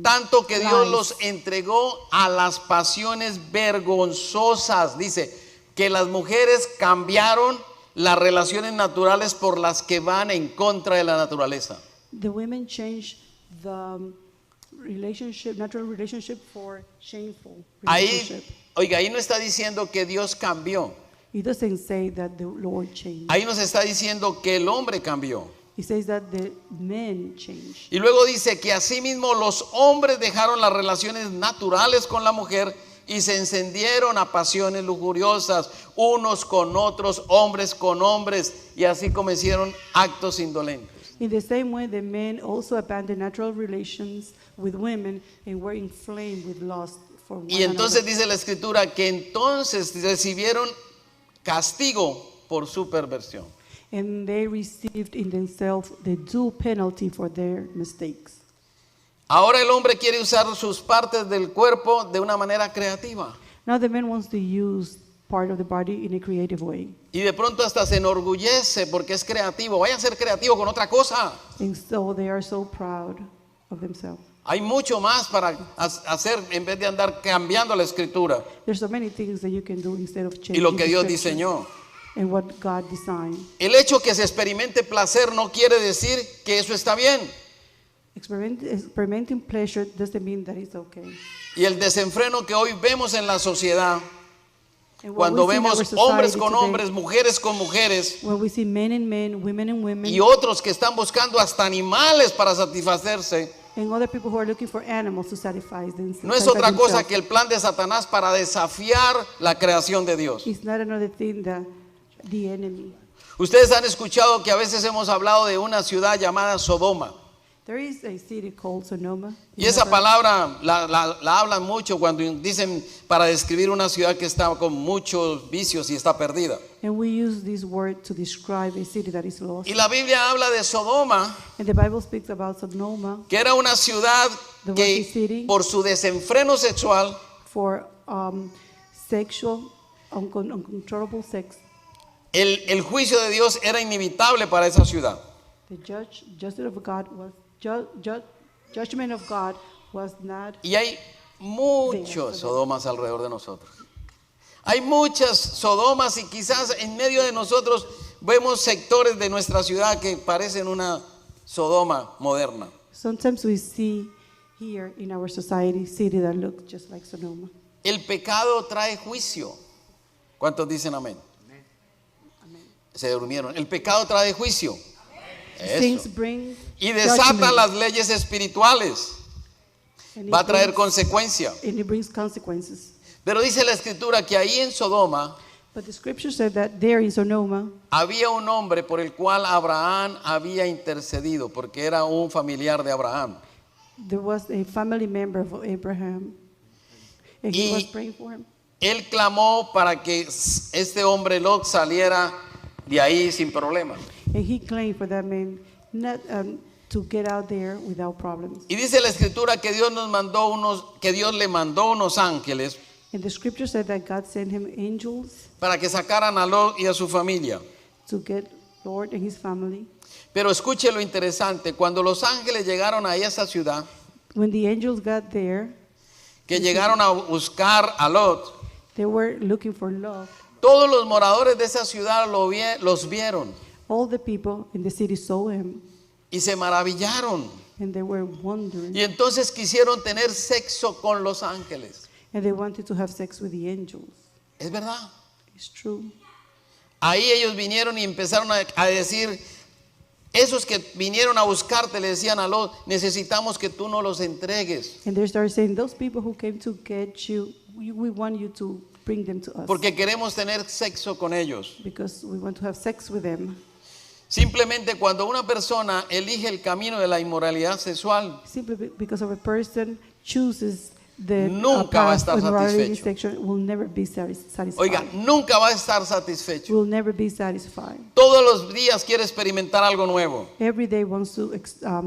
[SPEAKER 1] Tanto que Dios
[SPEAKER 2] lies.
[SPEAKER 1] los entregó a las pasiones vergonzosas. Dice que las mujeres cambiaron las relaciones naturales por las que van en contra de la naturaleza.
[SPEAKER 2] The women changed the natural relationship for shameful relationship.
[SPEAKER 1] Oiga, ahí no está diciendo que Dios cambió.
[SPEAKER 2] It doesn't say that the Lord changed.
[SPEAKER 1] Ahí nos está diciendo que el hombre cambió.
[SPEAKER 2] It says that the men changed.
[SPEAKER 1] Y luego dice que asimismo los hombres dejaron las relaciones naturales con la mujer y se encendieron a pasiones lujuriosas, unos con otros, hombres con hombres, y así cometieron actos indolentes.
[SPEAKER 2] In the same way, the men also abandoned natural relations with women and were inflamed with lust for one
[SPEAKER 1] Y entonces
[SPEAKER 2] another.
[SPEAKER 1] dice la escritura que entonces recibieron castigo por su perversión.
[SPEAKER 2] And they received in themselves the due penalty for their mistakes.
[SPEAKER 1] Ahora el hombre quiere usar sus partes del cuerpo de una manera creativa.
[SPEAKER 2] Now the man wants to use part of the body in a creative way.
[SPEAKER 1] Y de pronto hasta se enorgullece porque es creativo. Vaya a ser creativo con otra cosa.
[SPEAKER 2] And so they are so proud of themselves.
[SPEAKER 1] Hay mucho más para hacer en vez de andar cambiando la escritura
[SPEAKER 2] There's so many things that you can do instead of
[SPEAKER 1] y
[SPEAKER 2] changing
[SPEAKER 1] lo que
[SPEAKER 2] the
[SPEAKER 1] Dios
[SPEAKER 2] scripture
[SPEAKER 1] diseñó.
[SPEAKER 2] and what God designed.
[SPEAKER 1] El hecho que se experimente placer no quiere decir que eso está bien.
[SPEAKER 2] Experimenting pleasure doesn't mean that it's okay.
[SPEAKER 1] Y el desenfreno que hoy vemos en la sociedad,
[SPEAKER 2] And what
[SPEAKER 1] cuando
[SPEAKER 2] we see in
[SPEAKER 1] vemos
[SPEAKER 2] our society
[SPEAKER 1] hombres con
[SPEAKER 2] today,
[SPEAKER 1] hombres, mujeres con mujeres,
[SPEAKER 2] when we see men and men, women and women,
[SPEAKER 1] y otros que están buscando hasta animales para satisfacerse,
[SPEAKER 2] and other people who are looking for animals to satisfy themselves.
[SPEAKER 1] no es otra cosa que el plan de Satanás para desafiar la creación de Dios.
[SPEAKER 2] It's not another thing that the enemy.
[SPEAKER 1] Ustedes han escuchado que a veces hemos hablado de una ciudad llamada Sodoma.
[SPEAKER 2] There is a city called Sonoma.
[SPEAKER 1] Y esa palabra la hablan mucho cuando dicen para describir una ciudad que está con muchos vicios y está perdida.
[SPEAKER 2] And we use this word to describe a city that is lost.
[SPEAKER 1] Y la Biblia habla de Sodoma,
[SPEAKER 2] And the Bible speaks about Sonoma
[SPEAKER 1] que era una ciudad
[SPEAKER 2] The
[SPEAKER 1] que
[SPEAKER 2] wealthy city.
[SPEAKER 1] por su desenfreno sexual
[SPEAKER 2] for sexual, uncontrollable sex.
[SPEAKER 1] el juicio de Dios era inevitable para esa ciudad.
[SPEAKER 2] The judgment of God was judgment of God was not.
[SPEAKER 1] Y hay muchos Sodomas alrededor de nosotros. Hay muchas Sodomas y quizás en medio de nosotros vemos sectores de nuestra ciudad que parecen una Sodoma moderna.
[SPEAKER 2] Sometimes we see here in our society city that look just like Sonoma.
[SPEAKER 1] El pecado trae juicio. ¿Cuántos dicen amén? Se durmieron. El pecado trae juicio.
[SPEAKER 2] Sins
[SPEAKER 1] Eso.
[SPEAKER 2] bring
[SPEAKER 1] Y desata
[SPEAKER 2] judgment,
[SPEAKER 1] las leyes espirituales.
[SPEAKER 2] and
[SPEAKER 1] Va a
[SPEAKER 2] it
[SPEAKER 1] traer
[SPEAKER 2] brings-
[SPEAKER 1] consecuencia.
[SPEAKER 2] and it brings consequences.
[SPEAKER 1] Pero dice la escritura que ahí en Sodoma
[SPEAKER 2] But the scripture said that there in Sonoma
[SPEAKER 1] había un hombre por el cual Abraham había intercedido, porque era un familiar de Abraham.
[SPEAKER 2] there was a family member of Abraham, and he
[SPEAKER 1] Y-
[SPEAKER 2] was praying for him.
[SPEAKER 1] Él clamó para que este hombre Lot saliera de ahí sin problema.
[SPEAKER 2] And he claimed for that man not to get out there without problems.
[SPEAKER 1] Y dice la escritura que Dios le mandó unos ángeles
[SPEAKER 2] And the scripture said that God sent him angels
[SPEAKER 1] para que sacaran a Lot y a su familia.
[SPEAKER 2] to get Lord and his family.
[SPEAKER 1] Pero escuche lo interesante, cuando los ángeles llegaron a esa ciudad,
[SPEAKER 2] When the angels got there,
[SPEAKER 1] que llegaron a buscar a Lot,
[SPEAKER 2] they were looking for love.
[SPEAKER 1] todos los moradores de esa ciudad los vieron
[SPEAKER 2] All the people in the city saw him,
[SPEAKER 1] y se maravillaron.
[SPEAKER 2] and they were wondering,
[SPEAKER 1] Y entonces quisieron tener sexo con los ángeles.
[SPEAKER 2] and they wanted to have sex with the angels.
[SPEAKER 1] Es verdad.
[SPEAKER 2] It's true.
[SPEAKER 1] Ahí ellos vinieron y empezaron a decir, esos que vinieron a buscarte le decían a Lot, necesitamos que tú nos los entregues.
[SPEAKER 2] And they started saying, those people who came to get you, we want you to bring them to us
[SPEAKER 1] porque queremos tener sexo con ellos.
[SPEAKER 2] because we want to have sex with them.
[SPEAKER 1] Simplemente cuando una persona elige el camino de la inmoralidad sexual,
[SPEAKER 2] Simply because of a person chooses the
[SPEAKER 1] Nunca va a
[SPEAKER 2] path
[SPEAKER 1] estar
[SPEAKER 2] of immorality
[SPEAKER 1] satisfecho.
[SPEAKER 2] sexual, will never be satisfied.
[SPEAKER 1] oiga, nunca va a estar satisfecho.
[SPEAKER 2] Will never be satisfied.
[SPEAKER 1] Todos los días quiere experimentar algo nuevo.
[SPEAKER 2] Every day wants to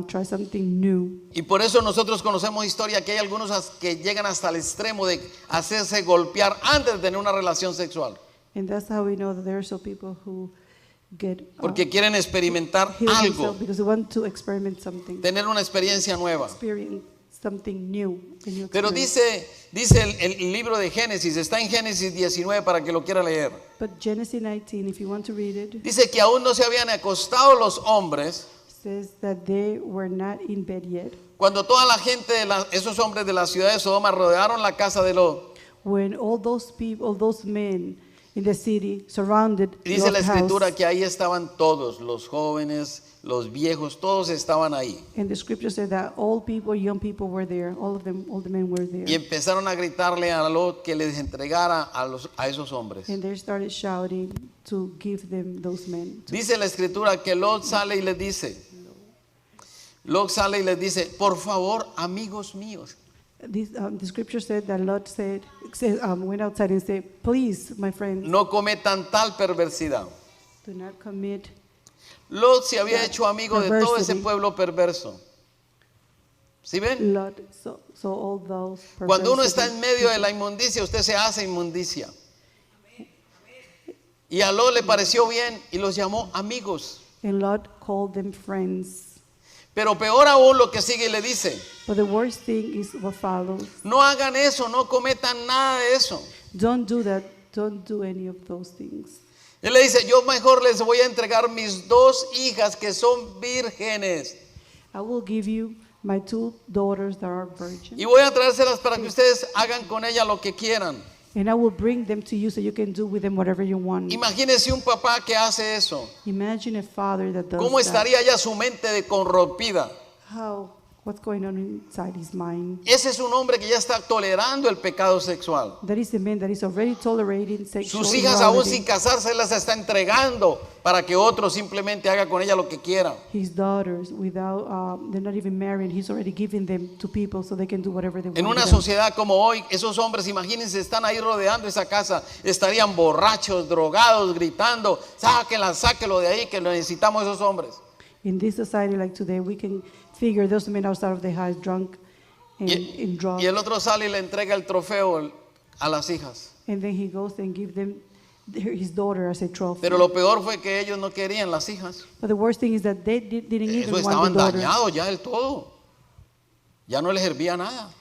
[SPEAKER 2] try something new.
[SPEAKER 1] Y por eso nosotros conocemos historia que hay algunos que llegan hasta el extremo de hacerse golpear antes de tener una relación sexual.
[SPEAKER 2] And that's how we know that there are some people who get
[SPEAKER 1] Porque quieren experimentar
[SPEAKER 2] heal
[SPEAKER 1] algo,
[SPEAKER 2] themselves because they want to experiment something,
[SPEAKER 1] tener una experiencia nueva.
[SPEAKER 2] experience something new. a new
[SPEAKER 1] Pero
[SPEAKER 2] experience.
[SPEAKER 1] dice el libro de Génesis, está en Génesis 19 para que lo quiera leer.
[SPEAKER 2] But Genesis 19, if you want to read it,
[SPEAKER 1] Dice que aún no se habían acostado los hombres
[SPEAKER 2] says that they were not in bed yet
[SPEAKER 1] cuando toda la gente, esos hombres de la ciudad de Sodoma rodearon la casa de Lot.
[SPEAKER 2] when all those people, all those men in the city surrounded
[SPEAKER 1] Y dice la
[SPEAKER 2] Lot's
[SPEAKER 1] escritura
[SPEAKER 2] house.
[SPEAKER 1] que ahí estaban todos, los jóvenes, los viejos, todos estaban ahí.
[SPEAKER 2] And the scripture said that all people, young people were there. All of them, all the men were
[SPEAKER 1] Y
[SPEAKER 2] there.
[SPEAKER 1] empezaron a gritarle a Lot que les entregara a esos hombres.
[SPEAKER 2] And they started shouting to give them those men.
[SPEAKER 1] Dice la escritura que Lot sale y les dice, por favor, amigos míos,
[SPEAKER 2] The scripture said that Lot went outside and said, please, my friends,
[SPEAKER 1] no cometan tal perversidad.
[SPEAKER 2] do not commit.
[SPEAKER 1] Lot se había hecho amigo de todo ese
[SPEAKER 2] Perversity.
[SPEAKER 1] pueblo perverso. ¿Sí ven?
[SPEAKER 2] Lot, so all those
[SPEAKER 1] Cuando uno está en
[SPEAKER 2] perversity.
[SPEAKER 1] medio de la inmundicia, usted se hace inmundicia. Y a Lot le pareció bien y los llamó amigos.
[SPEAKER 2] And Lot called them friends.
[SPEAKER 1] Pero peor aún lo que sigue y le dice,
[SPEAKER 2] But the worst thing is what follows.
[SPEAKER 1] no hagan eso, no cometan nada de eso.
[SPEAKER 2] Don't do that. Don't do any of those things.
[SPEAKER 1] Él le dice, yo mejor les voy a entregar mis 2 hijas que son vírgenes
[SPEAKER 2] I will give you my 2 daughters that are virgins.
[SPEAKER 1] y voy a traérselas para que ustedes hagan con ellas lo que quieran.
[SPEAKER 2] And I will bring them to you so you can do with them whatever you want.
[SPEAKER 1] Imagínese un papá que hace eso.
[SPEAKER 2] Imagine a father that does
[SPEAKER 1] ¿Cómo
[SPEAKER 2] that.
[SPEAKER 1] estaría ya su mente de corrompida?
[SPEAKER 2] What's going on inside his mind?
[SPEAKER 1] Ese es un hombre que ya está tolerando el pecado sexual.
[SPEAKER 2] That is a man that is already tolerating sexual
[SPEAKER 1] Sus hijas aún
[SPEAKER 2] immorality.
[SPEAKER 1] sin casarse las está entregando para que otro simplemente haga con ella lo que quiera.
[SPEAKER 2] His daughters, they're not even married. He's already giving them to people so they can do whatever they want.
[SPEAKER 1] En una
[SPEAKER 2] with them.
[SPEAKER 1] sociedad como hoy, esos hombres, imagínense, están ahí rodeando esa casa, estarían borrachos, drogados, gritando, sáquelo de ahí, que lo necesitamos esos hombres.
[SPEAKER 2] In this society like today, we can figure those men outside of the house drunk and in drugs.
[SPEAKER 1] Y el otro sale y le entrega el trofeo a las hijas.
[SPEAKER 2] And then he goes and gives them his daughter as a trophy.
[SPEAKER 1] Pero lo peor fue que ellos no querían las hijas.
[SPEAKER 2] But the worst thing is that they didn't even
[SPEAKER 1] Eso
[SPEAKER 2] want
[SPEAKER 1] estaban
[SPEAKER 2] the daughter.
[SPEAKER 1] dañados ya del todo. Ya no les servía nada.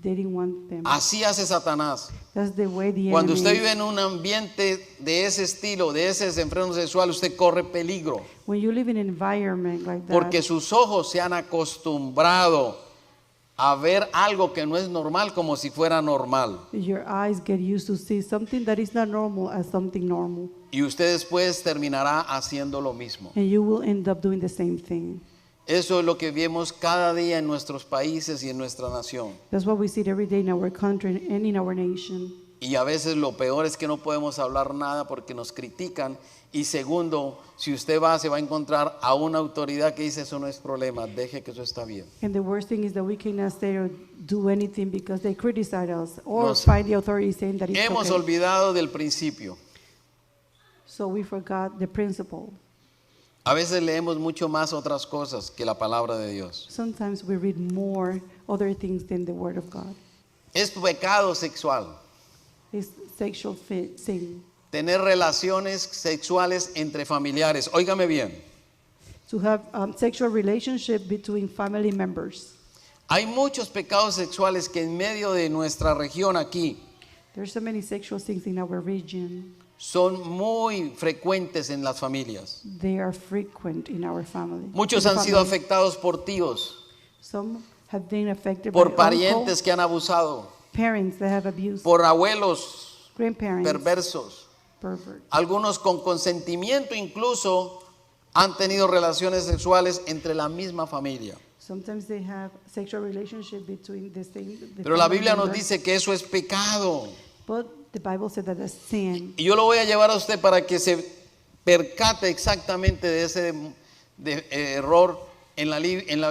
[SPEAKER 2] They didn't want them.
[SPEAKER 1] Así hace Satanás.
[SPEAKER 2] That's the way the
[SPEAKER 1] Cuando
[SPEAKER 2] enemy
[SPEAKER 1] usted
[SPEAKER 2] is.
[SPEAKER 1] vive en un ambiente de ese estilo, de ese desenfreno sexual, usted corre peligro.
[SPEAKER 2] When you live in an environment like that,
[SPEAKER 1] Porque sus ojos se han acostumbrado a ver algo que no es normal como si fuera normal.
[SPEAKER 2] your eyes get used to see something that is not normal as something normal.
[SPEAKER 1] Y usted después terminará haciendo lo mismo.
[SPEAKER 2] And you will end up doing the same thing.
[SPEAKER 1] Eso es lo que vemos cada día en nuestros países y en nuestra nación.
[SPEAKER 2] That's what we see every day in our country and in our nation.
[SPEAKER 1] Y a veces lo peor es que no podemos hablar nada porque nos critican. Y segundo, si usted va, se va a encontrar a una autoridad que dice eso no es problema, deje que eso está bien.
[SPEAKER 2] And the worst thing is that we cannot say or do anything because they criticize us or
[SPEAKER 1] Nos
[SPEAKER 2] find the authority saying that it's
[SPEAKER 1] Hemos
[SPEAKER 2] okay.
[SPEAKER 1] olvidado del principio.
[SPEAKER 2] So we forgot the principle.
[SPEAKER 1] A veces leemos mucho más otras cosas que la palabra de Dios.
[SPEAKER 2] Sometimes we read more other things than the Word of God.
[SPEAKER 1] Es pecado sexual
[SPEAKER 2] It's sexual sin.
[SPEAKER 1] tener relaciones sexuales entre familiares. Óigame bien,
[SPEAKER 2] To have sexual relationship between family members.
[SPEAKER 1] hay muchos pecados sexuales que en medio de nuestra región aquí
[SPEAKER 2] There's so many sexual things in our region.
[SPEAKER 1] son muy frecuentes en las familias.
[SPEAKER 2] They are frequent in our family.
[SPEAKER 1] Muchos
[SPEAKER 2] in the
[SPEAKER 1] han sido
[SPEAKER 2] family.
[SPEAKER 1] afectados por tíos,
[SPEAKER 2] Some have been affected
[SPEAKER 1] por
[SPEAKER 2] by
[SPEAKER 1] parientes que han abusado,
[SPEAKER 2] parents that have abused,
[SPEAKER 1] por abuelos
[SPEAKER 2] grandparents,
[SPEAKER 1] perversos.
[SPEAKER 2] pervert.
[SPEAKER 1] Algunos con consentimiento incluso han tenido relaciones sexuales entre la misma familia.
[SPEAKER 2] Sometimes they have sexual relationship between the
[SPEAKER 1] Pero la
[SPEAKER 2] family
[SPEAKER 1] Biblia nos
[SPEAKER 2] members.
[SPEAKER 1] dice que eso es pecado.
[SPEAKER 2] But the Bible said that that's sin.
[SPEAKER 1] Y yo lo voy a llevar a usted para que se percate exactamente de ese error en la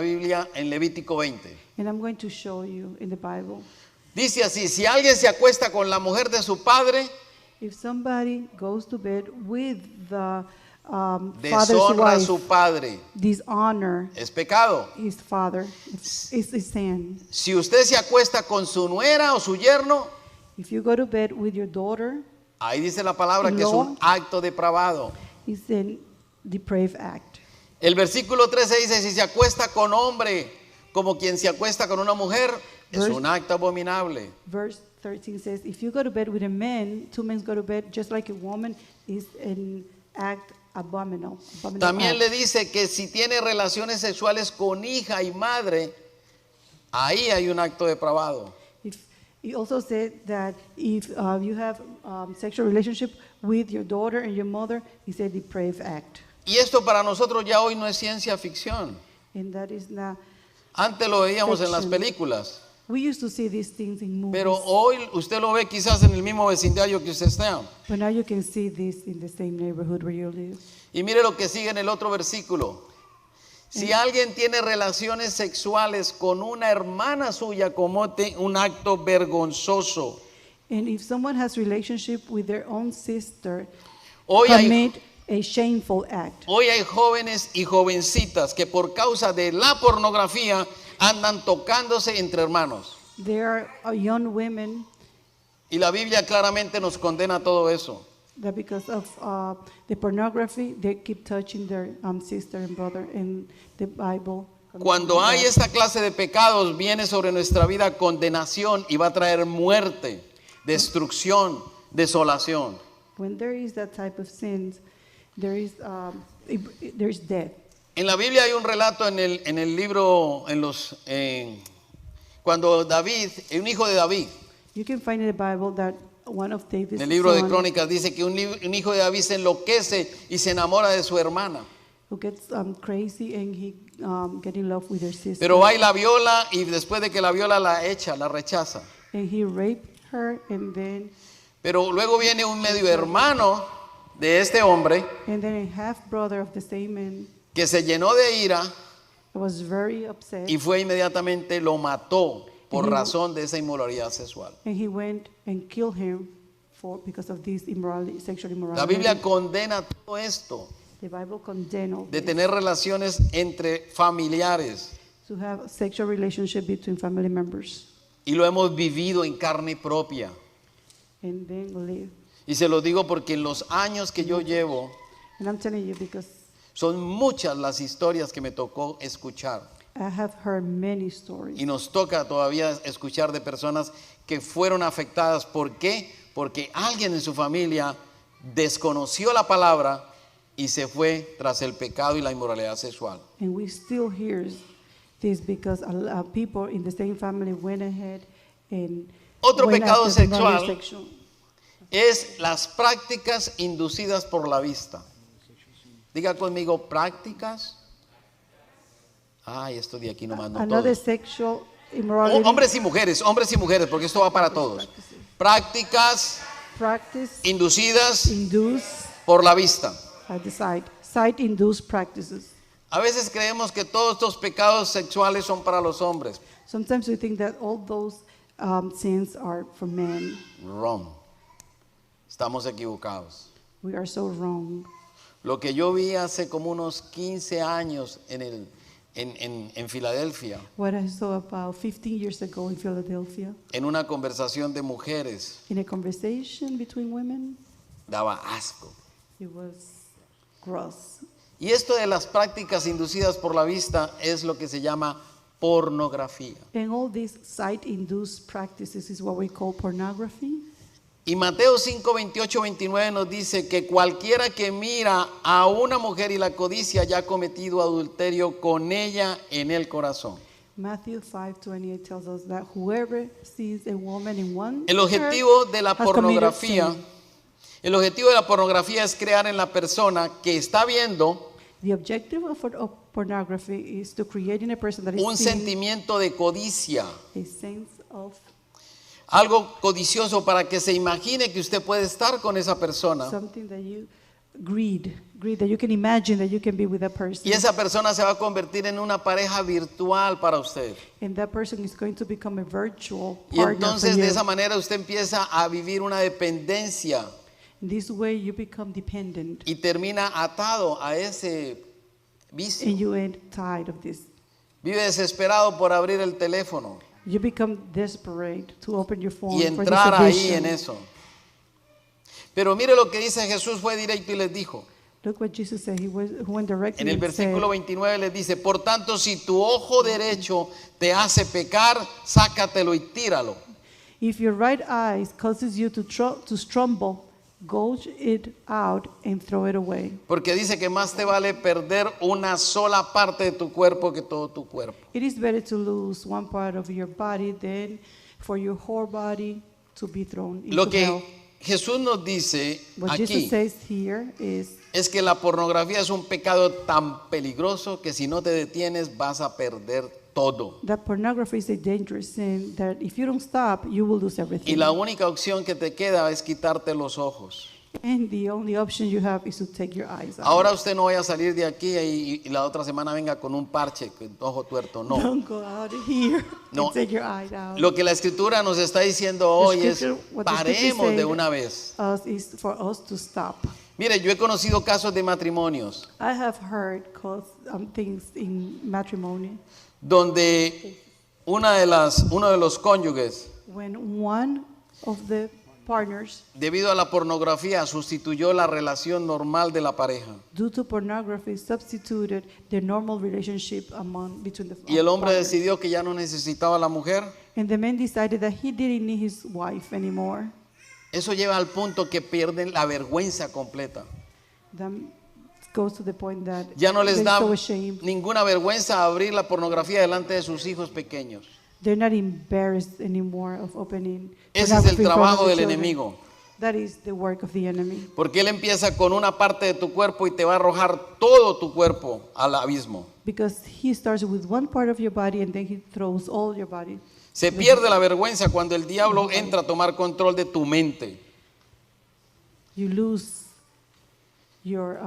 [SPEAKER 1] Biblia, en Levítico 20.
[SPEAKER 2] And I'm going to show you in the Bible.
[SPEAKER 1] Dice así: si alguien se acuesta con la mujer de su padre,
[SPEAKER 2] If somebody goes to bed with the father's
[SPEAKER 1] deshonra a
[SPEAKER 2] wife,
[SPEAKER 1] su padre.
[SPEAKER 2] dishonor
[SPEAKER 1] Es pecado.
[SPEAKER 2] his father, it's a sin.
[SPEAKER 1] Si usted se acuesta con su nuera o su yerno,
[SPEAKER 2] If you go to bed with your daughter,
[SPEAKER 1] ahí dice la palabra que es un acto depravado.
[SPEAKER 2] it's a depraved act.
[SPEAKER 1] El versículo 13 dice: si se acuesta con hombre como quien se acuesta con una mujer, es un acto abominable.
[SPEAKER 2] Verse 13 says, if you go to bed with a man, two men go to bed just like a woman, is an act abominable.
[SPEAKER 1] También le dice que si tiene relaciones sexuales con hija y madre, ahí hay un acto depravado.
[SPEAKER 2] He also said that if you have sexual relationship with your daughter and your mother, it's a depraved act.
[SPEAKER 1] Y esto para nosotros ya hoy no es ciencia ficción.
[SPEAKER 2] And that is not.
[SPEAKER 1] Antes lo veíamos en las
[SPEAKER 2] Fiction.
[SPEAKER 1] películas,
[SPEAKER 2] We used to see these things in movies,
[SPEAKER 1] pero hoy usted lo ve quizás en el mismo vecindario que usted está.
[SPEAKER 2] but now you can see this in the same neighborhood where you live.
[SPEAKER 1] Y mire lo que sigue en el otro versículo. Si alguien tiene relaciones sexuales con una hermana suya, comete un acto vergonzoso.
[SPEAKER 2] And if someone has relationship with their own sister,
[SPEAKER 1] Hoy hay,
[SPEAKER 2] commit a shameful act.
[SPEAKER 1] hoy hay jóvenes y jovencitas que por causa de la pornografía andan tocándose entre hermanos.
[SPEAKER 2] There are young women
[SPEAKER 1] Y la Biblia claramente nos condena todo eso.
[SPEAKER 2] that because of the pornography, they keep touching their sister and brother in the Bible.
[SPEAKER 1] Cuando hay esta clase de pecados, viene sobre nuestra vida condenación y va a traer muerte, destrucción, desolación.
[SPEAKER 2] When there is that type of sins, there is death.
[SPEAKER 1] En la Biblia hay un relato en el libro, cuando David, un hijo de David,
[SPEAKER 2] You can find in the Bible that one of David's
[SPEAKER 1] en el libro de
[SPEAKER 2] son
[SPEAKER 1] Crónicas dice que un hijo de David se enloquece y se enamora de su hermana.
[SPEAKER 2] who gets crazy and he get in love with her sister.
[SPEAKER 1] Pero va y la viola y después de que la viola la echa, la rechaza.
[SPEAKER 2] And he raped her, and then
[SPEAKER 1] Pero luego viene un medio hermano de este hombre
[SPEAKER 2] a half brother of the same man
[SPEAKER 1] que se llenó de ira
[SPEAKER 2] was very upset,
[SPEAKER 1] y fue inmediatamente lo mató por
[SPEAKER 2] Ujú.
[SPEAKER 1] razón de esa inmoralidad sexual.
[SPEAKER 2] and he went and killed him because of this immorality, sexual immorality.
[SPEAKER 1] La Biblia condena todo esto
[SPEAKER 2] The Bible condemns all
[SPEAKER 1] de
[SPEAKER 2] this,
[SPEAKER 1] tener relaciones entre familiares
[SPEAKER 2] to have sexual relationship between family members
[SPEAKER 1] y lo hemos vivido en carne propia.
[SPEAKER 2] and then live.
[SPEAKER 1] Y se lo digo porque en los años que yo llevo
[SPEAKER 2] And I'm telling you because
[SPEAKER 1] son muchas las historias que me tocó escuchar.
[SPEAKER 2] I have heard many stories.
[SPEAKER 1] Y nos toca todavía escuchar de personas que fueron afectadas. ¿Por qué? Porque alguien en su familia desconoció la palabra y se fue tras el pecado y la inmoralidad sexual.
[SPEAKER 2] And we still hear this because a lot of people in the same family went ahead and
[SPEAKER 1] Otro
[SPEAKER 2] went
[SPEAKER 1] pecado
[SPEAKER 2] after the
[SPEAKER 1] sexual
[SPEAKER 2] sexual.
[SPEAKER 1] Es las prácticas inducidas por la vista. Diga conmigo, prácticas. Ay, esto de aquí nomás no
[SPEAKER 2] Another
[SPEAKER 1] todo.
[SPEAKER 2] sexual immorality
[SPEAKER 1] Hombres y mujeres, porque esto va para todos. Prácticas
[SPEAKER 2] practice
[SPEAKER 1] inducidas
[SPEAKER 2] induce
[SPEAKER 1] por la vista.
[SPEAKER 2] at the sight induced practices.
[SPEAKER 1] A veces creemos que todos estos pecados sexuales son para los hombres.
[SPEAKER 2] Sometimes we think that all those sins are for men.
[SPEAKER 1] Wrong. Estamos equivocados.
[SPEAKER 2] We are so wrong.
[SPEAKER 1] Lo que yo vi hace como unos 15 años en Filadelfia,
[SPEAKER 2] What I saw about 15 years ago in Philadelphia,
[SPEAKER 1] en una conversación de mujeres,
[SPEAKER 2] in a conversation between women,
[SPEAKER 1] daba asco.
[SPEAKER 2] it was gross.
[SPEAKER 1] Y esto de las prácticas inducidas por la vista es lo que se llama pornografía.
[SPEAKER 2] And all these sight-induced practices is what we call pornography.
[SPEAKER 1] Y Mateo 5, 28, 29 nos dice que cualquiera que mira a una mujer y la codicia ya ha cometido adulterio con ella en el corazón.
[SPEAKER 2] Matthew 5:28 tells us that whoever sees a woman in one
[SPEAKER 1] El objetivo de la
[SPEAKER 2] has committed
[SPEAKER 1] pornografía,
[SPEAKER 2] sin.
[SPEAKER 1] el objetivo de la pornografía es crear en la persona que está viendo
[SPEAKER 2] The objective of pornography is to create in a person that is
[SPEAKER 1] un
[SPEAKER 2] seeing
[SPEAKER 1] sentimiento de codicia,
[SPEAKER 2] a sense of
[SPEAKER 1] algo codicioso para que se imagine que usted puede estar con esa persona.
[SPEAKER 2] something that you greed that you can imagine that you can be with that person.
[SPEAKER 1] Y esa persona se va a convertir en una pareja virtual para usted.
[SPEAKER 2] And that person is going to become a virtual
[SPEAKER 1] Y
[SPEAKER 2] partner
[SPEAKER 1] entonces
[SPEAKER 2] for
[SPEAKER 1] de
[SPEAKER 2] you.
[SPEAKER 1] esa manera usted empieza a vivir una dependencia
[SPEAKER 2] In this way you become dependent
[SPEAKER 1] y termina atado a ese vicio.
[SPEAKER 2] and you end tired of this.
[SPEAKER 1] Vive desesperado por abrir el teléfono
[SPEAKER 2] You become desperate to open your phone
[SPEAKER 1] y
[SPEAKER 2] for
[SPEAKER 1] entrar
[SPEAKER 2] this
[SPEAKER 1] ahí en
[SPEAKER 2] addiction.
[SPEAKER 1] eso. Pero mire lo que dice Jesús, fue directo y les dijo.
[SPEAKER 2] Look what Jesus said. He went directly
[SPEAKER 1] En el
[SPEAKER 2] and said,
[SPEAKER 1] versículo 29 les dice, por tanto, si tu ojo derecho te hace pecar, sácatelo y tíralo.
[SPEAKER 2] if your right eye causes you to stumble, gouge it out and throw it away.
[SPEAKER 1] Porque dice que más te vale perder una sola parte de tu cuerpo que todo tu cuerpo.
[SPEAKER 2] It is better to lose one part of your body than for your whole body to be thrown
[SPEAKER 1] Lo
[SPEAKER 2] into
[SPEAKER 1] que
[SPEAKER 2] hell.
[SPEAKER 1] Jesús nos dice
[SPEAKER 2] What Jesus
[SPEAKER 1] aquí
[SPEAKER 2] says here is
[SPEAKER 1] es que la pornografía es un pecado tan peligroso que si no te detienes vas a perder todo.
[SPEAKER 2] that pornography is a dangerous sin that if you don't stop, you will lose
[SPEAKER 1] Y
[SPEAKER 2] everything.
[SPEAKER 1] la única opción que te queda es quitarte los ojos.
[SPEAKER 2] And the only option you have is to take your eyes out.
[SPEAKER 1] Ahora usted no vaya a salir de aquí y la otra semana venga con un parche, con ojo tuerto, no.
[SPEAKER 2] Don't go out here
[SPEAKER 1] No.
[SPEAKER 2] and take your eyes out.
[SPEAKER 1] Lo que la escritura nos está diciendo hoy es
[SPEAKER 2] what the scripture
[SPEAKER 1] paremos de
[SPEAKER 2] said
[SPEAKER 1] una vez.
[SPEAKER 2] us is for us to stop.
[SPEAKER 1] Mire, yo he conocido casos de matrimonios
[SPEAKER 2] I have heard things in matrimony
[SPEAKER 1] donde uno de los cónyuges,
[SPEAKER 2] when one of the partners,
[SPEAKER 1] debido a la pornografía, sustituyó la relación normal de la pareja.
[SPEAKER 2] due to pornography, substituted the normal relationship between the
[SPEAKER 1] Y el hombre
[SPEAKER 2] partners.
[SPEAKER 1] decidió que ya no necesitaba a la mujer.
[SPEAKER 2] And the man decided that he didn't need his wife anymore.
[SPEAKER 1] Eso lleva al punto que pierden la vergüenza completa.
[SPEAKER 2] That goes to the point that
[SPEAKER 1] Ya no les
[SPEAKER 2] they're
[SPEAKER 1] da
[SPEAKER 2] so ashamed.
[SPEAKER 1] ninguna vergüenza abrir la pornografía delante de sus hijos pequeños.
[SPEAKER 2] They're not embarrassed anymore of opening
[SPEAKER 1] Ese es el
[SPEAKER 2] pornography in front of
[SPEAKER 1] trabajo
[SPEAKER 2] the
[SPEAKER 1] del
[SPEAKER 2] children.
[SPEAKER 1] enemigo.
[SPEAKER 2] That is the work of the enemy.
[SPEAKER 1] Porque él empieza con una parte de tu cuerpo y te va a arrojar todo tu cuerpo al abismo.
[SPEAKER 2] Because he starts with one part of your body and then he throws all your body.
[SPEAKER 1] Se pierde la vergüenza cuando el diablo entra a tomar control de tu mente.
[SPEAKER 2] You lose your,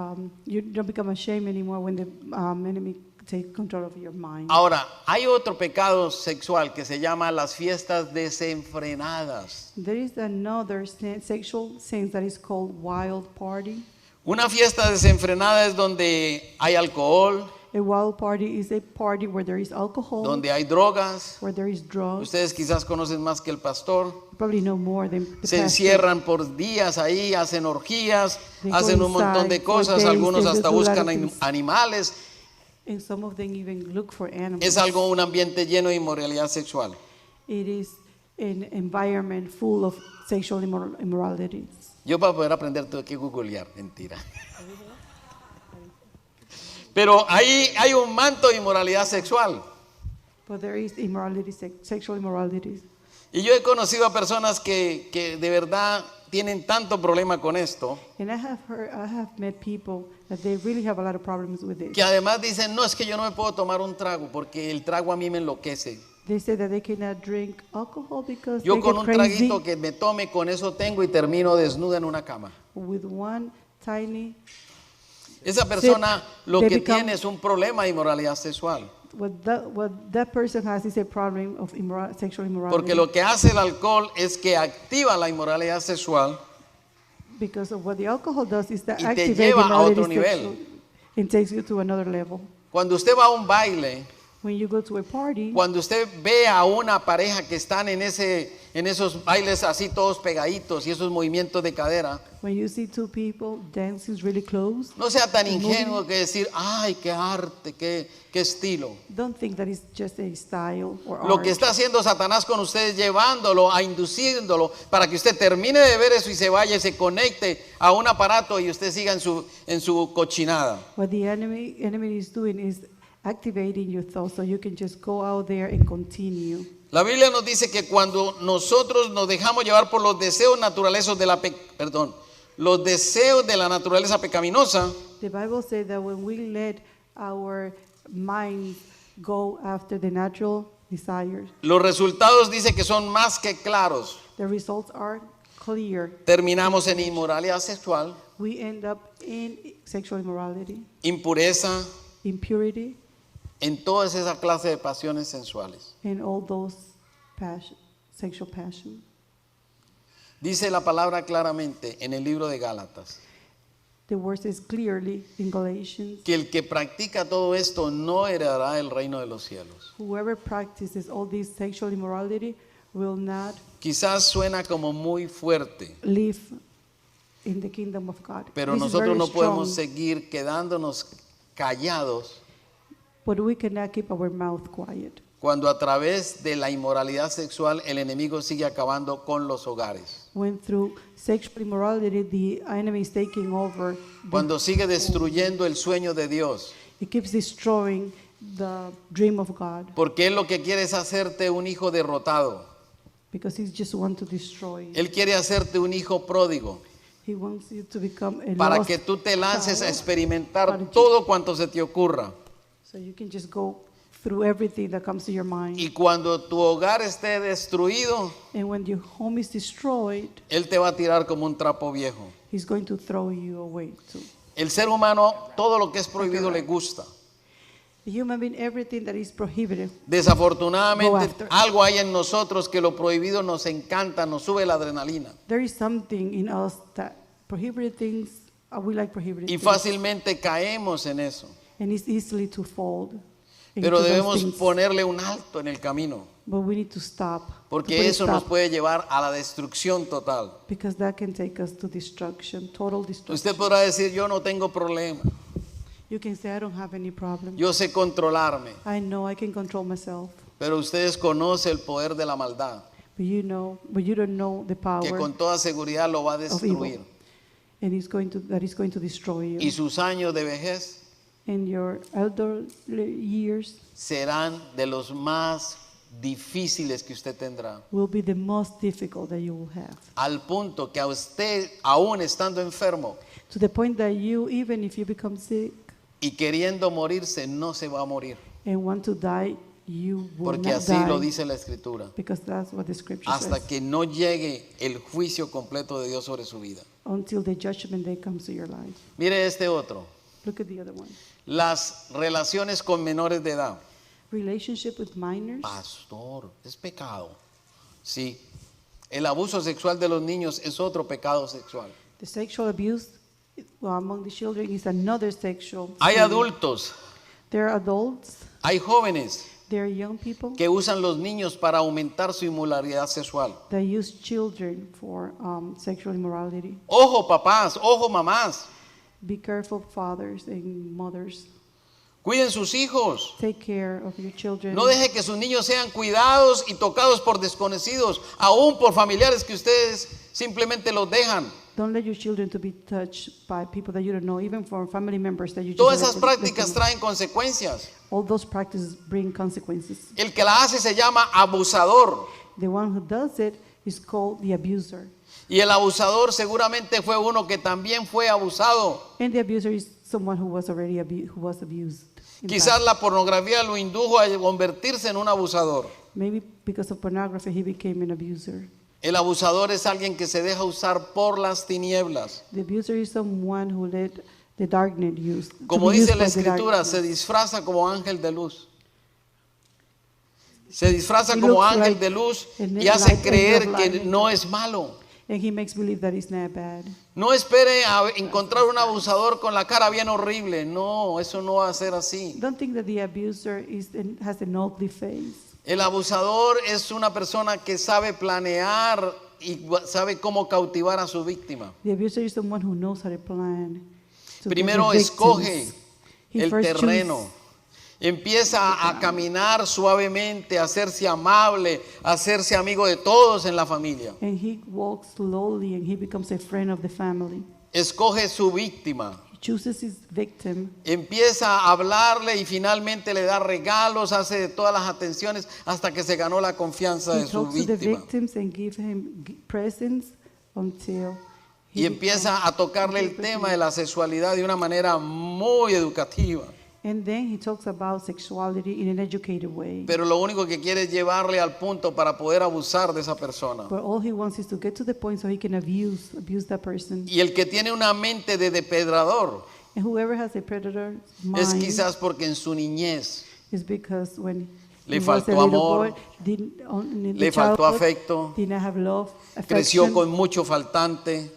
[SPEAKER 2] you don't become ashamed anymore when the enemy takes control of your mind.
[SPEAKER 1] Ahora, hay otro pecado sexual que se llama las fiestas desenfrenadas.
[SPEAKER 2] There is another sexual sin that is called wild party.
[SPEAKER 1] Una fiesta desenfrenada es donde hay alcohol,
[SPEAKER 2] A wild party is a party where there is alcohol,
[SPEAKER 1] donde hay drogas.
[SPEAKER 2] where there is drugs.
[SPEAKER 1] Ustedes quizás conocen más que el pastor.
[SPEAKER 2] You probably know more than the
[SPEAKER 1] Se
[SPEAKER 2] pastor.
[SPEAKER 1] encierran por días ahí, hacen orgías,
[SPEAKER 2] They go
[SPEAKER 1] hacen un montón de
[SPEAKER 2] inside for
[SPEAKER 1] cosas,
[SPEAKER 2] days,
[SPEAKER 1] algunos
[SPEAKER 2] they
[SPEAKER 1] hasta
[SPEAKER 2] do a lot of
[SPEAKER 1] buscan
[SPEAKER 2] things.
[SPEAKER 1] animales.
[SPEAKER 2] And some of them even look for animals.
[SPEAKER 1] Es algo, un ambiente lleno de inmoralidad sexual.
[SPEAKER 2] It is an environment full of sexual immoralities.
[SPEAKER 1] Yo para poder aprender tuve que googlear, mentira. Pero ahí hay un manto de inmoralidad sexual.
[SPEAKER 2] But there is immorality, sexual immoralities.
[SPEAKER 1] Y yo he conocido a personas que de verdad tienen tanto problema con esto,
[SPEAKER 2] And I have met people that they really have a lot of problems with this.
[SPEAKER 1] que además dicen, no, es que yo no me puedo tomar un trago porque el trago a mí me enloquece.
[SPEAKER 2] They say that they cannot drink alcohol because
[SPEAKER 1] Yo
[SPEAKER 2] they
[SPEAKER 1] con
[SPEAKER 2] get
[SPEAKER 1] un
[SPEAKER 2] crazy.
[SPEAKER 1] traguito que me tome, con eso tengo y termino desnuda en una cama.
[SPEAKER 2] With one tiny,
[SPEAKER 1] Esa persona lo
[SPEAKER 2] they
[SPEAKER 1] que
[SPEAKER 2] become-
[SPEAKER 1] tiene es un problema de inmoralidad sexual.
[SPEAKER 2] what that person has is a problem of sexual immorality.
[SPEAKER 1] Porque lo que hace el alcohol es que activa la inmoralidad sexual
[SPEAKER 2] Because of what the alcohol does is that
[SPEAKER 1] Y te
[SPEAKER 2] activates
[SPEAKER 1] lleva a
[SPEAKER 2] immorality
[SPEAKER 1] otro nivel.
[SPEAKER 2] sexual and takes you to another level.
[SPEAKER 1] Cuando usted va a un baile,
[SPEAKER 2] When you go to a party,
[SPEAKER 1] cuando usted ve a una pareja que están en esos bailes así todos pegaditos y esos movimientos de cadera,
[SPEAKER 2] when you see two people dancing really close,
[SPEAKER 1] no sea tan ingenuo que decir, ay, qué arte, qué estilo.
[SPEAKER 2] don't think that it's just a style or
[SPEAKER 1] Lo
[SPEAKER 2] art.
[SPEAKER 1] que está haciendo Satanás con ustedes, llevándolo, induciéndolo, para que usted termine de ver eso y se vaya y se conecte a un aparato y usted siga en su cochinada.
[SPEAKER 2] What the enemy is doing is activating your thoughts so you can just go out there and continue.
[SPEAKER 1] La Biblia nos dice que cuando nosotros nos dejamos llevar por los deseos naturales de los deseos de la naturaleza pecaminosa,
[SPEAKER 2] The Bible says that when we let our minds go after the natural desires,
[SPEAKER 1] los resultados dice que son más que claros.
[SPEAKER 2] the results are clear.
[SPEAKER 1] Terminamos en inmoralidad sexual,
[SPEAKER 2] We end up in sexual immorality,
[SPEAKER 1] impureza,
[SPEAKER 2] impurity,
[SPEAKER 1] en todas esas clases de pasiones sensuales.
[SPEAKER 2] and all those sexual passion.
[SPEAKER 1] Dice la palabra claramente en el libro de Gálatas
[SPEAKER 2] The word says clearly in Galatians,
[SPEAKER 1] que el que practica todo esto no heredará el reino de los cielos.
[SPEAKER 2] whoever practices all this sexual immorality will not
[SPEAKER 1] Quizás suena como muy fuerte,
[SPEAKER 2] live in the kingdom of God.
[SPEAKER 1] pero
[SPEAKER 2] This is
[SPEAKER 1] nosotros
[SPEAKER 2] very
[SPEAKER 1] no podemos
[SPEAKER 2] strong,
[SPEAKER 1] seguir quedándonos callados
[SPEAKER 2] but we cannot keep our mouth quiet.
[SPEAKER 1] cuando a través de la inmoralidad sexual el enemigo sigue acabando con los hogares.
[SPEAKER 2] When through sexual immorality the enemy is taking over,
[SPEAKER 1] Cuando sigue destruyendo el sueño de Dios.
[SPEAKER 2] it keeps destroying the dream of God,
[SPEAKER 1] Porque Él lo que quiere es hacerte un hijo derrotado.
[SPEAKER 2] because he just wants to destroy you.
[SPEAKER 1] Él quiere hacerte un hijo pródigo.
[SPEAKER 2] He wants you to become a
[SPEAKER 1] Para
[SPEAKER 2] lost
[SPEAKER 1] que tú te lances a
[SPEAKER 2] child,
[SPEAKER 1] experimentar todo cuanto se te ocurra.
[SPEAKER 2] so you can just go through everything that comes to your mind.
[SPEAKER 1] Y cuando tu hogar esté destruido,
[SPEAKER 2] And when your home is destroyed,
[SPEAKER 1] Él te va a tirar como un trapo viejo.
[SPEAKER 2] he's going to throw you away too.
[SPEAKER 1] El ser humano, todo lo que es prohibido le gusta.
[SPEAKER 2] The human being, everything that is prohibited, Go
[SPEAKER 1] Desafortunadamente,
[SPEAKER 2] after.
[SPEAKER 1] algo hay en nosotros que lo prohibido nos encanta, nos sube la adrenalina.
[SPEAKER 2] there is something in us that prohibited things, we like prohibited
[SPEAKER 1] Y
[SPEAKER 2] things,
[SPEAKER 1] fácilmente caemos en eso.
[SPEAKER 2] and it's easily to fall into
[SPEAKER 1] Pero
[SPEAKER 2] those
[SPEAKER 1] debemos
[SPEAKER 2] things.
[SPEAKER 1] ponerle un alto en el camino.
[SPEAKER 2] But we need to stop. to put
[SPEAKER 1] Porque
[SPEAKER 2] a
[SPEAKER 1] eso nos
[SPEAKER 2] stop,
[SPEAKER 1] puede llevar a la destrucción total.
[SPEAKER 2] because that can take us to destruction, total destruction.
[SPEAKER 1] Usted podrá decir, yo no tengo problema.
[SPEAKER 2] You can say, I don't have any problem.
[SPEAKER 1] Yo sé controlarme.
[SPEAKER 2] I know I can control myself.
[SPEAKER 1] Pero ustedes conocen el poder de la maldad,
[SPEAKER 2] But you don't know the
[SPEAKER 1] que
[SPEAKER 2] power
[SPEAKER 1] con toda seguridad lo va a
[SPEAKER 2] of
[SPEAKER 1] destruir.
[SPEAKER 2] evil. And that is going to destroy
[SPEAKER 1] Y
[SPEAKER 2] you.
[SPEAKER 1] sus años de vejez
[SPEAKER 2] And your elderly years
[SPEAKER 1] serán de los más difíciles que usted tendrá.
[SPEAKER 2] will be the most difficult that you will have.
[SPEAKER 1] Al punto que a usted, aún estando enfermo
[SPEAKER 2] To the point that you, even if you become sick
[SPEAKER 1] y queriendo morirse, no se va a morir.
[SPEAKER 2] and want to die, you will
[SPEAKER 1] Porque
[SPEAKER 2] not
[SPEAKER 1] así
[SPEAKER 2] die.
[SPEAKER 1] lo dice la Escritura.
[SPEAKER 2] Because that's what the scripture
[SPEAKER 1] Hasta
[SPEAKER 2] says.
[SPEAKER 1] que no llegue el juicio completo de Dios sobre su vida.
[SPEAKER 2] Until the judgment day comes to your life.
[SPEAKER 1] Mire este otro.
[SPEAKER 2] Look at the other one.
[SPEAKER 1] Las relaciones con menores de edad.
[SPEAKER 2] Relationship with minors.
[SPEAKER 1] Pastor, es pecado. Sí. El abuso sexual de los niños es otro pecado sexual.
[SPEAKER 2] The sexual abuse among the children is another sexual.
[SPEAKER 1] Hay
[SPEAKER 2] sin.
[SPEAKER 1] adultos,
[SPEAKER 2] There are adults.
[SPEAKER 1] hay jóvenes
[SPEAKER 2] There are young people
[SPEAKER 1] que usan los niños para aumentar su inmoralidad sexual.
[SPEAKER 2] that use children for sexual immorality.
[SPEAKER 1] Ojo papás, ojo mamás,
[SPEAKER 2] Be careful, fathers and mothers.
[SPEAKER 1] cuiden sus hijos.
[SPEAKER 2] Take care of your children.
[SPEAKER 1] No deje que sus niños sean cuidados y tocados por desconocidos, aún por familiares que ustedes simplemente los dejan.
[SPEAKER 2] Don't let your children to be touched by people that you don't know, even for family members that you just
[SPEAKER 1] Todas
[SPEAKER 2] let
[SPEAKER 1] esas
[SPEAKER 2] them- let
[SPEAKER 1] prácticas
[SPEAKER 2] them-
[SPEAKER 1] traen consecuencias.
[SPEAKER 2] All those practices bring consequences.
[SPEAKER 1] El que la hace se llama abusador.
[SPEAKER 2] The one who does it is called the abuser.
[SPEAKER 1] Y el abusador seguramente fue uno que también fue abusado.
[SPEAKER 2] And the abuser is someone who was already who was abused. in
[SPEAKER 1] Quizás
[SPEAKER 2] fact.
[SPEAKER 1] la pornografía lo indujo a convertirse en un abusador.
[SPEAKER 2] Maybe because of pornography he became an abuser.
[SPEAKER 1] El abusador es alguien que se deja usar por las tinieblas.
[SPEAKER 2] The abuser is someone who let the darkness use. to
[SPEAKER 1] Como
[SPEAKER 2] be
[SPEAKER 1] dice
[SPEAKER 2] used
[SPEAKER 1] la
[SPEAKER 2] by the
[SPEAKER 1] escritura,
[SPEAKER 2] darkness.
[SPEAKER 1] se disfraza como ángel de luz. Se disfraza
[SPEAKER 2] He
[SPEAKER 1] como
[SPEAKER 2] looks
[SPEAKER 1] ángel
[SPEAKER 2] like
[SPEAKER 1] de luz
[SPEAKER 2] an
[SPEAKER 1] y hace
[SPEAKER 2] light,
[SPEAKER 1] creer
[SPEAKER 2] angel of
[SPEAKER 1] que
[SPEAKER 2] light.
[SPEAKER 1] no es malo.
[SPEAKER 2] And he makes believe that it's not bad.
[SPEAKER 1] No espere a encontrar un abusador con la cara bien horrible. No, eso no va a ser así.
[SPEAKER 2] Don't think that the abuser has an ugly face.
[SPEAKER 1] El abusador es una persona que sabe planear y sabe cómo cautivar a su víctima.
[SPEAKER 2] The abuser is someone who knows how to plan. to get
[SPEAKER 1] Primero
[SPEAKER 2] the
[SPEAKER 1] escoge
[SPEAKER 2] victims. He
[SPEAKER 1] el
[SPEAKER 2] first
[SPEAKER 1] terreno.
[SPEAKER 2] chooses.
[SPEAKER 1] Empieza a caminar suavemente, a hacerse amable, a hacerse amigo de todos en la familia.
[SPEAKER 2] And he walks slowly and he becomes a friend of the family.
[SPEAKER 1] Escoge su víctima.
[SPEAKER 2] He chooses his victim.
[SPEAKER 1] Empieza a hablarle y finalmente le da regalos, hace todas las atenciones hasta que se ganó la confianza
[SPEAKER 2] He
[SPEAKER 1] de su
[SPEAKER 2] talks to the
[SPEAKER 1] víctima.
[SPEAKER 2] victims and gives him presents until
[SPEAKER 1] y empieza a tocarle el tema de la sexualidad de una manera muy educativa.
[SPEAKER 2] And then he talks about sexuality in an educated way.
[SPEAKER 1] Pero lo único que quiere es llevarle al punto para poder abusar de esa persona.
[SPEAKER 2] But all he wants is to get to the point so he can abuse that person.
[SPEAKER 1] Y el que tiene una mente de depredador
[SPEAKER 2] And whoever has a predator's
[SPEAKER 1] es
[SPEAKER 2] mind
[SPEAKER 1] quizás porque en su niñez
[SPEAKER 2] is because when
[SPEAKER 1] le
[SPEAKER 2] he was
[SPEAKER 1] faltó
[SPEAKER 2] a little
[SPEAKER 1] amor,
[SPEAKER 2] boy, in
[SPEAKER 1] le
[SPEAKER 2] the
[SPEAKER 1] faltó
[SPEAKER 2] childhood,
[SPEAKER 1] afecto,
[SPEAKER 2] did not have love,
[SPEAKER 1] creció
[SPEAKER 2] affection,
[SPEAKER 1] con mucho faltante.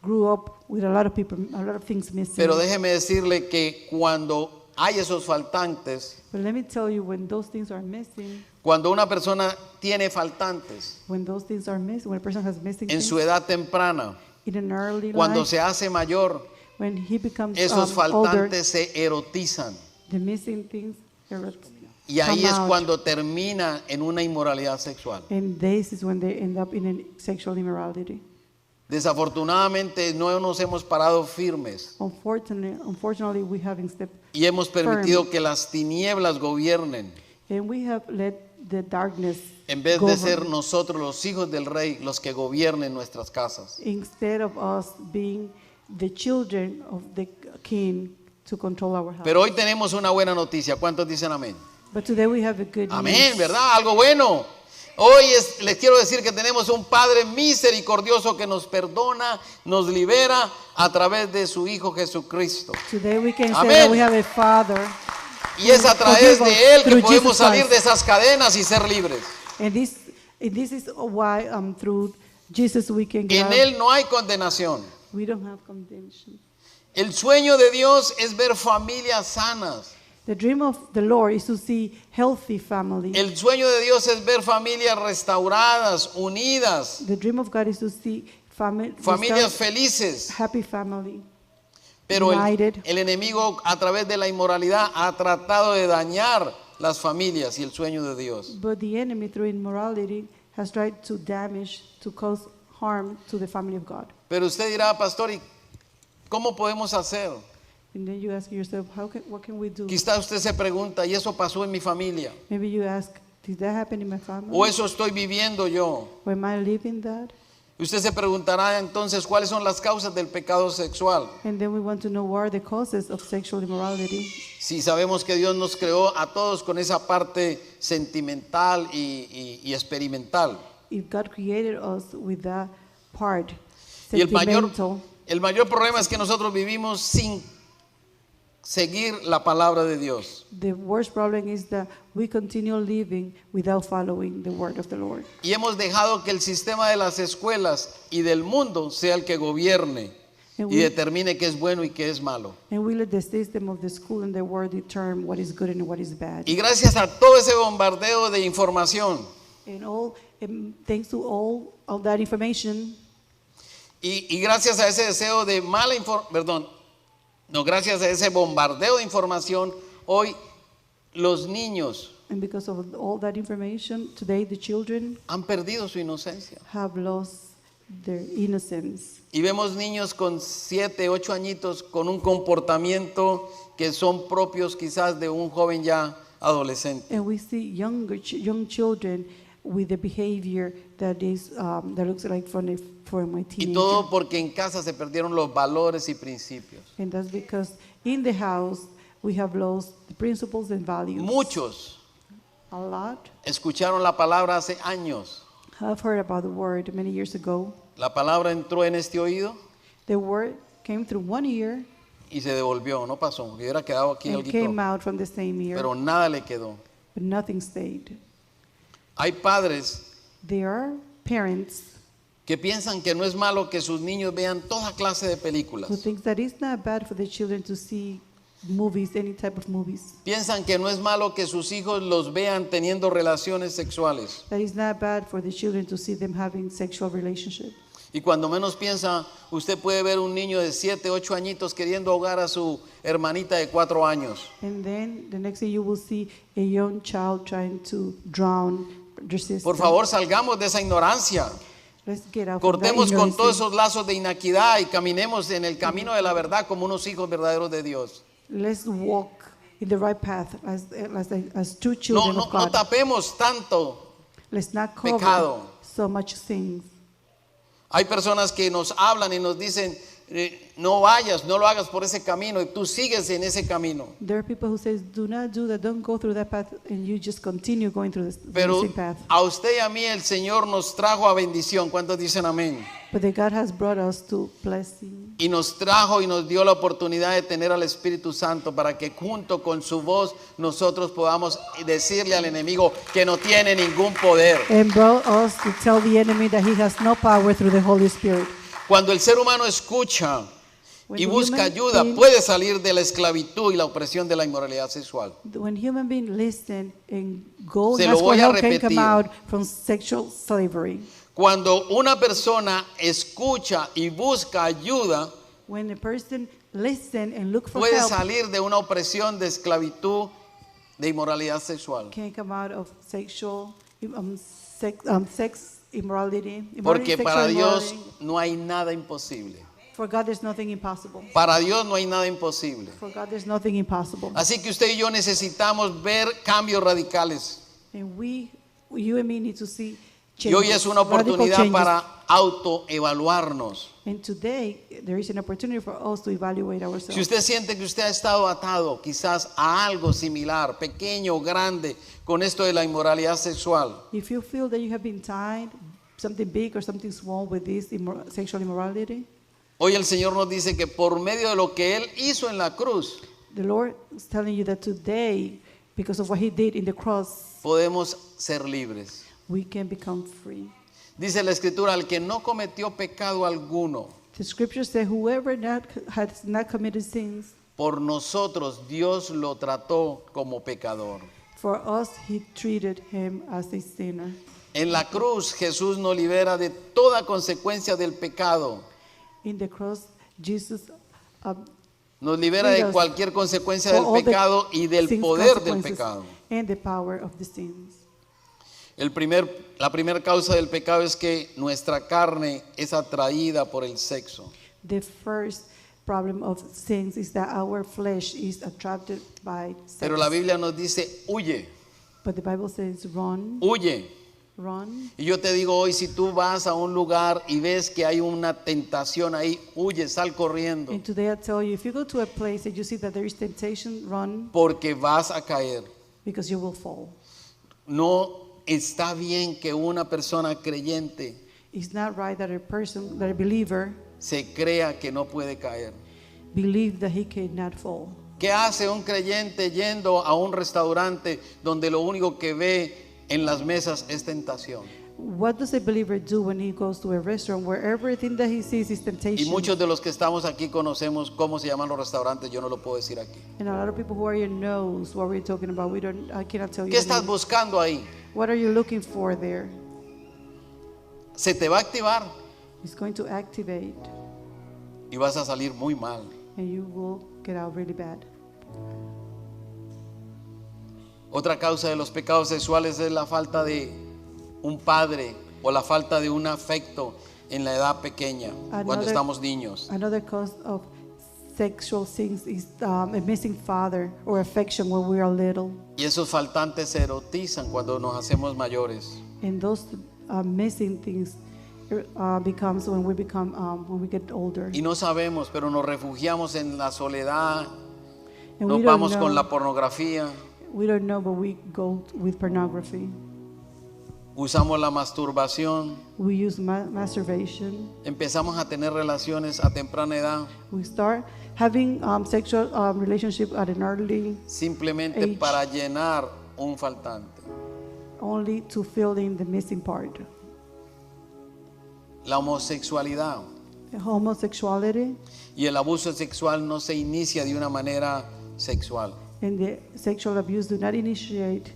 [SPEAKER 2] grew up with a lot of people, a lot of things missing.
[SPEAKER 1] Pero déjeme decirle que cuando hay esos faltantes,
[SPEAKER 2] But let me tell you, when those things are missing,
[SPEAKER 1] cuando una persona tiene faltantes
[SPEAKER 2] when those things are missing, when a person has missing
[SPEAKER 1] en
[SPEAKER 2] things
[SPEAKER 1] su edad temprana,
[SPEAKER 2] in an early
[SPEAKER 1] cuando
[SPEAKER 2] life,
[SPEAKER 1] se hace mayor,
[SPEAKER 2] when he becomes
[SPEAKER 1] esos
[SPEAKER 2] older,
[SPEAKER 1] faltantes se erotizan.
[SPEAKER 2] the missing things
[SPEAKER 1] Y ahí
[SPEAKER 2] come
[SPEAKER 1] es
[SPEAKER 2] out.
[SPEAKER 1] cuando termina en una inmoralidad sexual.
[SPEAKER 2] And this is when they end up in a sexual immorality.
[SPEAKER 1] Desafortunadamente no nos hemos parado firmes
[SPEAKER 2] Unfortunately, we haven't stepped,
[SPEAKER 1] y hemos permitido que las tinieblas gobiernen
[SPEAKER 2] and we have let the darkness
[SPEAKER 1] en vez de
[SPEAKER 2] govern,
[SPEAKER 1] ser nosotros los hijos del rey los que gobiernen nuestras casas.
[SPEAKER 2] instead of us being the children of the king to control our house.
[SPEAKER 1] Pero hoy tenemos una buena noticia. ¿Cuántos dicen amén?
[SPEAKER 2] But today we have a good
[SPEAKER 1] Amén,
[SPEAKER 2] news.
[SPEAKER 1] ¿verdad? Algo bueno. Hoy les quiero decir que tenemos un Padre misericordioso que nos perdona, nos libera a través de su Hijo Jesucristo.
[SPEAKER 2] Today we can say
[SPEAKER 1] Amén.
[SPEAKER 2] that we have a Father,
[SPEAKER 1] Y es a través de Él que
[SPEAKER 2] Through
[SPEAKER 1] podemos
[SPEAKER 2] Jesus
[SPEAKER 1] salir
[SPEAKER 2] Christ.
[SPEAKER 1] de esas cadenas y ser libres.
[SPEAKER 2] and this is why through Jesus we can get
[SPEAKER 1] En
[SPEAKER 2] out.
[SPEAKER 1] Él no hay condenación.
[SPEAKER 2] We don't have condemnation.
[SPEAKER 1] El sueño de Dios es ver familias sanas.
[SPEAKER 2] The dream of the Lord is to see healthy families.
[SPEAKER 1] El sueño de Dios es ver familias restauradas, unidas,
[SPEAKER 2] The dream of God is to see
[SPEAKER 1] familias felices.
[SPEAKER 2] happy family.
[SPEAKER 1] Pero
[SPEAKER 2] United.
[SPEAKER 1] el enemigo a través de la inmoralidad ha tratado de dañar las familias y el sueño de Dios.
[SPEAKER 2] But the enemy, through immorality, has tried to damage, to cause harm to the family of God.
[SPEAKER 1] Pero usted dirá, pastor, ¿y cómo podemos hacer?
[SPEAKER 2] And then you ask yourself, what can we do?
[SPEAKER 1] Quizá usted se pregunta, ¿y eso pasó en mi familia?
[SPEAKER 2] Maybe you ask, did that happen in my family?
[SPEAKER 1] ¿O eso estoy viviendo yo?
[SPEAKER 2] Or am I living that?
[SPEAKER 1] Usted se preguntará entonces, ¿cuáles son las causas del pecado sexual?
[SPEAKER 2] And then we want to know what are the causes of sexual immorality.
[SPEAKER 1] Si sabemos que Dios nos creó a todos con esa parte sentimental y experimental.
[SPEAKER 2] If God created us with that part,
[SPEAKER 1] Y el
[SPEAKER 2] sentimental,
[SPEAKER 1] mayor problema es que nosotros vivimos sin seguir la palabra de Dios.
[SPEAKER 2] the worst problem is that we continue living without following the word of the Lord.
[SPEAKER 1] Y hemos dejado que el sistema de las escuelas y del mundo sea el que gobierne
[SPEAKER 2] And
[SPEAKER 1] y
[SPEAKER 2] we-
[SPEAKER 1] determine qué es bueno y qué es malo.
[SPEAKER 2] And we let the system of the school and the world determine what is good and what is bad.
[SPEAKER 1] Y gracias a todo ese bombardeo de información
[SPEAKER 2] And thanks to all that information,
[SPEAKER 1] y gracias a ese deseo de mala información, gracias a ese bombardeo de información, hoy los niños
[SPEAKER 2] and because of all that information, today the children
[SPEAKER 1] han perdido su inocencia.
[SPEAKER 2] have lost their innocence.
[SPEAKER 1] Y vemos niños con 7, 8 añitos con un comportamiento que son propios quizás de un joven ya adolescente.
[SPEAKER 2] And we see young children with the behavior that looks like for my
[SPEAKER 1] Y
[SPEAKER 2] teenager.
[SPEAKER 1] todo porque en casa se perdieron los valores y principios.
[SPEAKER 2] And that's because in the house we have lost the principles and values.
[SPEAKER 1] Muchos
[SPEAKER 2] A lot
[SPEAKER 1] escucharon la palabra hace años.
[SPEAKER 2] have heard about the word many years ago.
[SPEAKER 1] La palabra entró en este oído
[SPEAKER 2] The word came through one ear
[SPEAKER 1] y se devolvió, no pasó, hubiera quedado aquí
[SPEAKER 2] and
[SPEAKER 1] algo,
[SPEAKER 2] came out from the same ear,
[SPEAKER 1] pero nada le quedó.
[SPEAKER 2] but nothing stayed.
[SPEAKER 1] Hay padres
[SPEAKER 2] There are parents
[SPEAKER 1] que piensan que no es malo que sus niños vean toda clase de
[SPEAKER 2] who
[SPEAKER 1] películas.
[SPEAKER 2] think that it's not bad for the children to see movies, any type of movies.
[SPEAKER 1] Piensan que no es malo que sus hijos los vean teniendo relaciones sexuales.
[SPEAKER 2] That it's not bad for the children to see them having sexual relationships.
[SPEAKER 1] Y cuando menos piensa, usted puede ver un niño de 7, 8 añitos queriendo ahogar a su hermanita de 4 años.
[SPEAKER 2] And then the next thing you will see a young child trying to drown their sister.
[SPEAKER 1] Por favor, salgamos de esa ignorancia.
[SPEAKER 2] Let's get out from that
[SPEAKER 1] Cortemos con
[SPEAKER 2] ignorance.
[SPEAKER 1] todos esos lazos de inequidad y caminemos en el camino de la verdad como unos hijos verdaderos de Dios.
[SPEAKER 2] Let's walk in the right path as true
[SPEAKER 1] No,
[SPEAKER 2] children
[SPEAKER 1] no,
[SPEAKER 2] of
[SPEAKER 1] no
[SPEAKER 2] God.
[SPEAKER 1] tapemos tanto.
[SPEAKER 2] Let's not cover
[SPEAKER 1] pecado.
[SPEAKER 2] so much things.
[SPEAKER 1] Hay personas que nos hablan y nos dicen, no vayas, no lo hagas por ese camino, y tú sigues en ese camino.
[SPEAKER 2] There are people who say, do not do that, don't go through that path, and you just continue going through the
[SPEAKER 1] Pero
[SPEAKER 2] same path.
[SPEAKER 1] a usted y a mí el Señor nos trajo a bendición. ¿Cuántos dicen amén?
[SPEAKER 2] But that God has brought us to blessing.
[SPEAKER 1] Y nos trajo y nos dio la oportunidad de tener al Espíritu Santo para que junto con su voz nosotros podamos decirle al enemigo que no tiene ningún poder.
[SPEAKER 2] And brought us to tell the enemy that he has no power through the Holy Spirit.
[SPEAKER 1] Cuando el ser humano escucha
[SPEAKER 2] When
[SPEAKER 1] y
[SPEAKER 2] the
[SPEAKER 1] busca
[SPEAKER 2] human
[SPEAKER 1] ayuda,
[SPEAKER 2] being-
[SPEAKER 1] puede salir de la esclavitud y la opresión de la inmoralidad sexual.
[SPEAKER 2] When human beings listen and go
[SPEAKER 1] Se
[SPEAKER 2] and
[SPEAKER 1] lo
[SPEAKER 2] ask for
[SPEAKER 1] voy a
[SPEAKER 2] help, can
[SPEAKER 1] repetir.
[SPEAKER 2] come out from sexual slavery.
[SPEAKER 1] Cuando una persona escucha y busca ayuda,
[SPEAKER 2] When a person listen and look for
[SPEAKER 1] puede
[SPEAKER 2] help,
[SPEAKER 1] salir de una opresión de esclavitud de inmoralidad sexual.
[SPEAKER 2] can come out of sexual sex immorality.
[SPEAKER 1] Porque
[SPEAKER 2] sexual
[SPEAKER 1] para Dios
[SPEAKER 2] immorality.
[SPEAKER 1] no hay nada imposible.
[SPEAKER 2] For God, there's nothing impossible.
[SPEAKER 1] Para Dios no hay nada imposible.
[SPEAKER 2] For God, there's nothing impossible.
[SPEAKER 1] Así que usted y yo necesitamos ver cambios radicales.
[SPEAKER 2] And you and me need to see
[SPEAKER 1] Y hoy es una
[SPEAKER 2] radical
[SPEAKER 1] oportunidad
[SPEAKER 2] changes.
[SPEAKER 1] para autoevaluarnos.
[SPEAKER 2] And today, there is an opportunity for us to evaluate ourselves.
[SPEAKER 1] Si usted siente que usted ha estado atado quizás a algo similar, pequeño o grande, con esto de la inmoralidad sexual,
[SPEAKER 2] If you feel that you have been tied, something big or something small with this sexual immorality,
[SPEAKER 1] hoy el Señor nos dice que por medio de lo que Él hizo en la cruz,
[SPEAKER 2] the Lord is telling you that today, because of what He did in the cross,
[SPEAKER 1] podemos ser libres.
[SPEAKER 2] we can become free.
[SPEAKER 1] Dice la Escritura, el que no cometió pecado alguno,
[SPEAKER 2] The scripture says, whoever has not committed sins,
[SPEAKER 1] por nosotros Dios lo trató como pecador.
[SPEAKER 2] for us He treated him as a sinner.
[SPEAKER 1] En la cruz Jesús nos libera de toda consecuencia del pecado.
[SPEAKER 2] In the cross, Jesus
[SPEAKER 1] Nos libera de cualquier consecuencia del
[SPEAKER 2] all the
[SPEAKER 1] pecado y del
[SPEAKER 2] sins
[SPEAKER 1] poder del
[SPEAKER 2] consequences
[SPEAKER 1] pecado.
[SPEAKER 2] and the power of the sins.
[SPEAKER 1] La primera causa del pecado es que nuestra carne es atraída por el sexo.
[SPEAKER 2] The first problem of sins is that our flesh is attracted by sex.
[SPEAKER 1] Pero la Biblia nos dice, huye,
[SPEAKER 2] But the Bible says, run,
[SPEAKER 1] huye.
[SPEAKER 2] run.
[SPEAKER 1] Y yo te digo hoy, si tú vas a un lugar y ves que hay una tentación ahí, huye, sal corriendo,
[SPEAKER 2] And today I tell you, if you go to a place and you see that there is temptation, run,
[SPEAKER 1] porque vas a caer.
[SPEAKER 2] because you will fall.
[SPEAKER 1] No está bien que una persona creyente
[SPEAKER 2] It's not right that a believer,
[SPEAKER 1] se crea que no puede caer.
[SPEAKER 2] believe that he cannot fall.
[SPEAKER 1] ¿Qué hace un creyente yendo a un restaurante donde lo único que ve en las mesas es tentación?
[SPEAKER 2] What does a believer do when he goes to a restaurant where everything that he sees is
[SPEAKER 1] Y
[SPEAKER 2] temptation?
[SPEAKER 1] muchos de los que estamos aquí conocemos cómo se llaman los restaurantes, yo no lo puedo decir aquí.
[SPEAKER 2] And a lot of people who are here knows what we're talking about. I cannot tell you.
[SPEAKER 1] ¿Qué
[SPEAKER 2] the
[SPEAKER 1] estás
[SPEAKER 2] name.
[SPEAKER 1] buscando ahí?
[SPEAKER 2] What are you looking for there?
[SPEAKER 1] Se te va a activar
[SPEAKER 2] It's going to activate,
[SPEAKER 1] y vas a salir muy mal.
[SPEAKER 2] and you will get out really bad.
[SPEAKER 1] Otra causa de los pecados sexuales es la falta de un padre o la falta de un afecto en la edad pequeña, cuando
[SPEAKER 2] Another-
[SPEAKER 1] estamos niños.
[SPEAKER 2] Another cause of sexual sins is a missing father or affection when we are little.
[SPEAKER 1] Y esos faltantes se erotizan cuando nos hacemos mayores.
[SPEAKER 2] And those missing things becomes when we get older.
[SPEAKER 1] Y no sabemos, pero nos refugiamos en la soledad,
[SPEAKER 2] And
[SPEAKER 1] nos
[SPEAKER 2] we don't
[SPEAKER 1] vamos
[SPEAKER 2] know.
[SPEAKER 1] con la pornografía,
[SPEAKER 2] We don't know, but we go with pornography.
[SPEAKER 1] usamos la masturbación,
[SPEAKER 2] We use masturbation.
[SPEAKER 1] empezamos a tener relaciones a temprana edad,
[SPEAKER 2] We start having sexual relationship at an early,
[SPEAKER 1] simplemente
[SPEAKER 2] Age.
[SPEAKER 1] para llenar un faltante.
[SPEAKER 2] only to fill in the missing part.
[SPEAKER 1] La homosexualidad
[SPEAKER 2] Homosexuality
[SPEAKER 1] y el abuso sexual no se inicia de una manera sexual.
[SPEAKER 2] and the sexual abuse do not initiate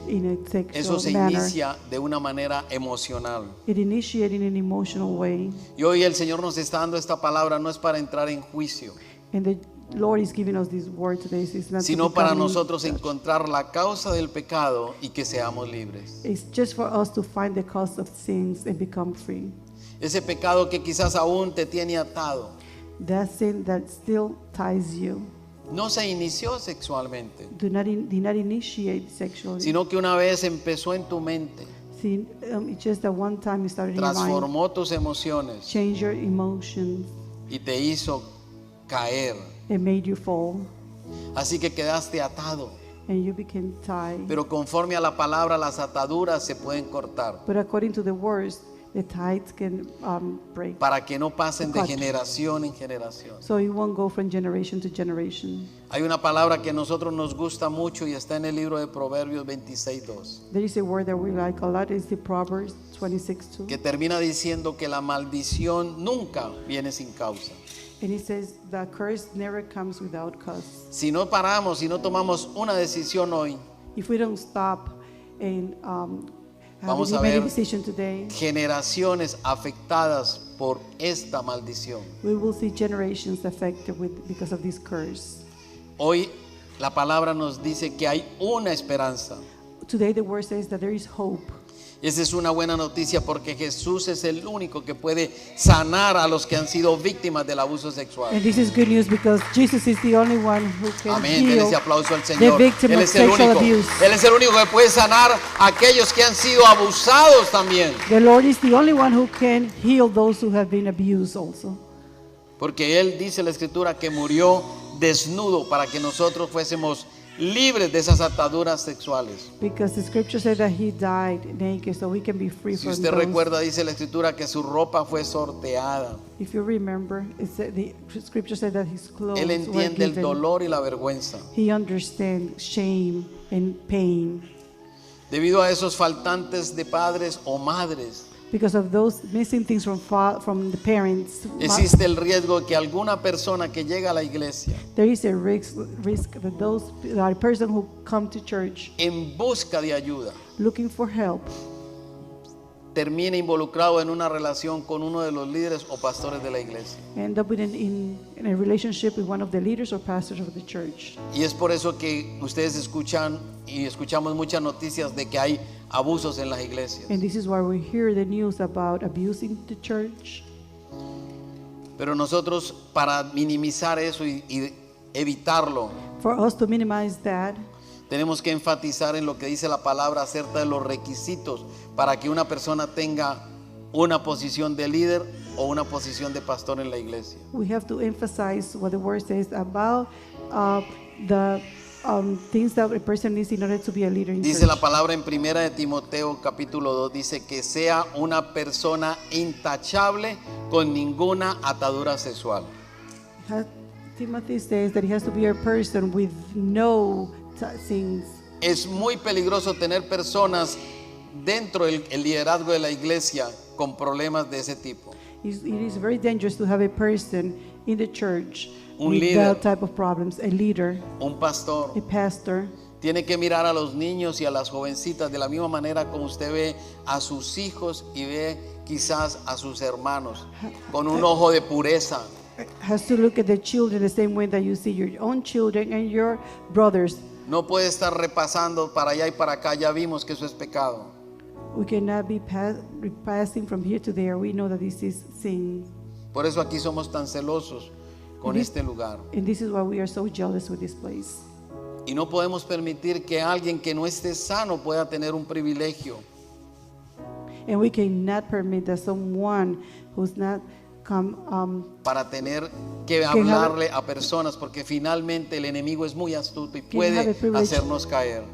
[SPEAKER 2] in a sexual
[SPEAKER 1] Eso se
[SPEAKER 2] manner.
[SPEAKER 1] inicia de una manera emocional.
[SPEAKER 2] It initiates in an emotional way.
[SPEAKER 1] Y hoy el Señor nos está dando esta palabra no es para entrar en juicio,
[SPEAKER 2] And the Lord is giving us this word today. It's not to
[SPEAKER 1] sino para
[SPEAKER 2] become
[SPEAKER 1] nosotros
[SPEAKER 2] judged.
[SPEAKER 1] encontrar la causa del pecado y que seamos libres.
[SPEAKER 2] It's just for us to find the cause of sins and become free.
[SPEAKER 1] Ese pecado que quizás aún te tiene atado,
[SPEAKER 2] That sin that still ties you
[SPEAKER 1] no se inició sexualmente,
[SPEAKER 2] did not initiate sexually,
[SPEAKER 1] sino que una vez empezó en tu mente
[SPEAKER 2] anything. It's just that one time it started in your mind.
[SPEAKER 1] transformó tus emociones
[SPEAKER 2] Change your emotions.
[SPEAKER 1] y te hizo caer.
[SPEAKER 2] It made you fall.
[SPEAKER 1] Así que quedaste atado.
[SPEAKER 2] And you became tied.
[SPEAKER 1] Pero conforme a la palabra, las ataduras se pueden cortar
[SPEAKER 2] But according to the words, the ties can break.
[SPEAKER 1] para que no pasen de
[SPEAKER 2] Cut.
[SPEAKER 1] generación en generación.
[SPEAKER 2] So you won't go from generation to generation.
[SPEAKER 1] Hay una palabra que a nosotros nos gusta mucho y está en el libro de Proverbios 26:2,
[SPEAKER 2] There is a word that we like a lot. It's the Proverbs 26:2.
[SPEAKER 1] que termina diciendo que la maldición nunca viene sin causa.
[SPEAKER 2] And it says the curse never comes without cause.
[SPEAKER 1] Si no paramos, si no tomamos una decisión hoy,
[SPEAKER 2] If we don't stop and
[SPEAKER 1] Vamos a
[SPEAKER 2] have any
[SPEAKER 1] ver
[SPEAKER 2] decision today,
[SPEAKER 1] generaciones afectadas por esta maldición.
[SPEAKER 2] we will see generations affected because of this curse.
[SPEAKER 1] Hoy la palabra nos dice que hay una esperanza.
[SPEAKER 2] Today the word says that there is hope.
[SPEAKER 1] Y esa es una buena noticia porque Jesús es el único que puede sanar a los que han sido víctimas del abuso sexual.
[SPEAKER 2] And this is good news because Jesus is the only one who can
[SPEAKER 1] Amén, denle
[SPEAKER 2] heal
[SPEAKER 1] ese aplauso al
[SPEAKER 2] the
[SPEAKER 1] Señor.
[SPEAKER 2] victim
[SPEAKER 1] Él
[SPEAKER 2] of
[SPEAKER 1] es el
[SPEAKER 2] sexual
[SPEAKER 1] único.
[SPEAKER 2] abuse.
[SPEAKER 1] Él es el único que puede sanar a aquellos que han sido abusados también.
[SPEAKER 2] The Lord is the only one who can heal those who have been abused also.
[SPEAKER 1] Porque Él dice en la Escritura que murió desnudo para que nosotros fuésemos libres de esas ataduras sexuales.
[SPEAKER 2] Because the scripture said that he died naked so we can be free
[SPEAKER 1] Si
[SPEAKER 2] from
[SPEAKER 1] usted
[SPEAKER 2] those.
[SPEAKER 1] recuerda, dice la Escritura que su ropa fue sorteada.
[SPEAKER 2] If you remember, it said, the scripture said that his clothes
[SPEAKER 1] Él
[SPEAKER 2] were
[SPEAKER 1] entiende el
[SPEAKER 2] given.
[SPEAKER 1] dolor y la vergüenza.
[SPEAKER 2] He understands shame and pain
[SPEAKER 1] Debido a esos faltantes de padres o madres,
[SPEAKER 2] because of those missing things from the parents.
[SPEAKER 1] existe el riesgo de que alguna persona que llega a la iglesia
[SPEAKER 2] There is a risk that that person who come to church
[SPEAKER 1] en busca de ayuda
[SPEAKER 2] looking for help
[SPEAKER 1] termine involucrado en una relación con uno de los líderes o pastores de la iglesia.
[SPEAKER 2] end up in a relationship with one of the leaders or pastors of the church.
[SPEAKER 1] Y es por eso que ustedes escuchan y escuchamos muchas noticias de que hay abusos en las iglesias.
[SPEAKER 2] And this is why we hear the news about abusing the church.
[SPEAKER 1] Pero nosotros, para minimizar eso y evitarlo,
[SPEAKER 2] For us to minimize that,
[SPEAKER 1] tenemos que enfatizar en lo que dice la palabra acerca de los requisitos para que una persona tenga una posición de líder o una posición de pastor en la iglesia.
[SPEAKER 2] we have to emphasize what the word says about the things that a person needs in order to be a leader in
[SPEAKER 1] Dice
[SPEAKER 2] church.
[SPEAKER 1] la palabra en 1 de Timoteo capítulo 2, dice que sea una persona intachable con ninguna atadura sexual.
[SPEAKER 2] Timothy says that he has to be a person with no things.
[SPEAKER 1] Es muy peligroso tener personas dentro del liderazgo de la iglesia con problemas de ese tipo.
[SPEAKER 2] It is very dangerous to have a person in the church
[SPEAKER 1] Un
[SPEAKER 2] with
[SPEAKER 1] líder.
[SPEAKER 2] that type of problems. A leader,
[SPEAKER 1] Un pastor
[SPEAKER 2] a pastor,
[SPEAKER 1] tiene que mirar a los niños y a las jovencitas de la misma manera como usted ve a sus hijos y ve quizás a sus hermanos, con un ojo de pureza.
[SPEAKER 2] has to look at the children the same way that you see your own children and your brothers.
[SPEAKER 1] No puede estar repasando para allá y para acá, ya vimos que eso es pecado.
[SPEAKER 2] We cannot be passing from here to there. We know that this is sin.
[SPEAKER 1] Por eso aquí somos tan celosos con este lugar.
[SPEAKER 2] And this is why we are so jealous with this place.
[SPEAKER 1] Y no podemos permitir que alguien que no esté sano pueda tener un privilegio.
[SPEAKER 2] And we cannot permit that someone who's not come
[SPEAKER 1] Para tener que
[SPEAKER 2] have
[SPEAKER 1] hablarle a personas, porque finalmente el enemigo es muy astuto y
[SPEAKER 2] have
[SPEAKER 1] puede
[SPEAKER 2] a privilege.
[SPEAKER 1] hacernos caer.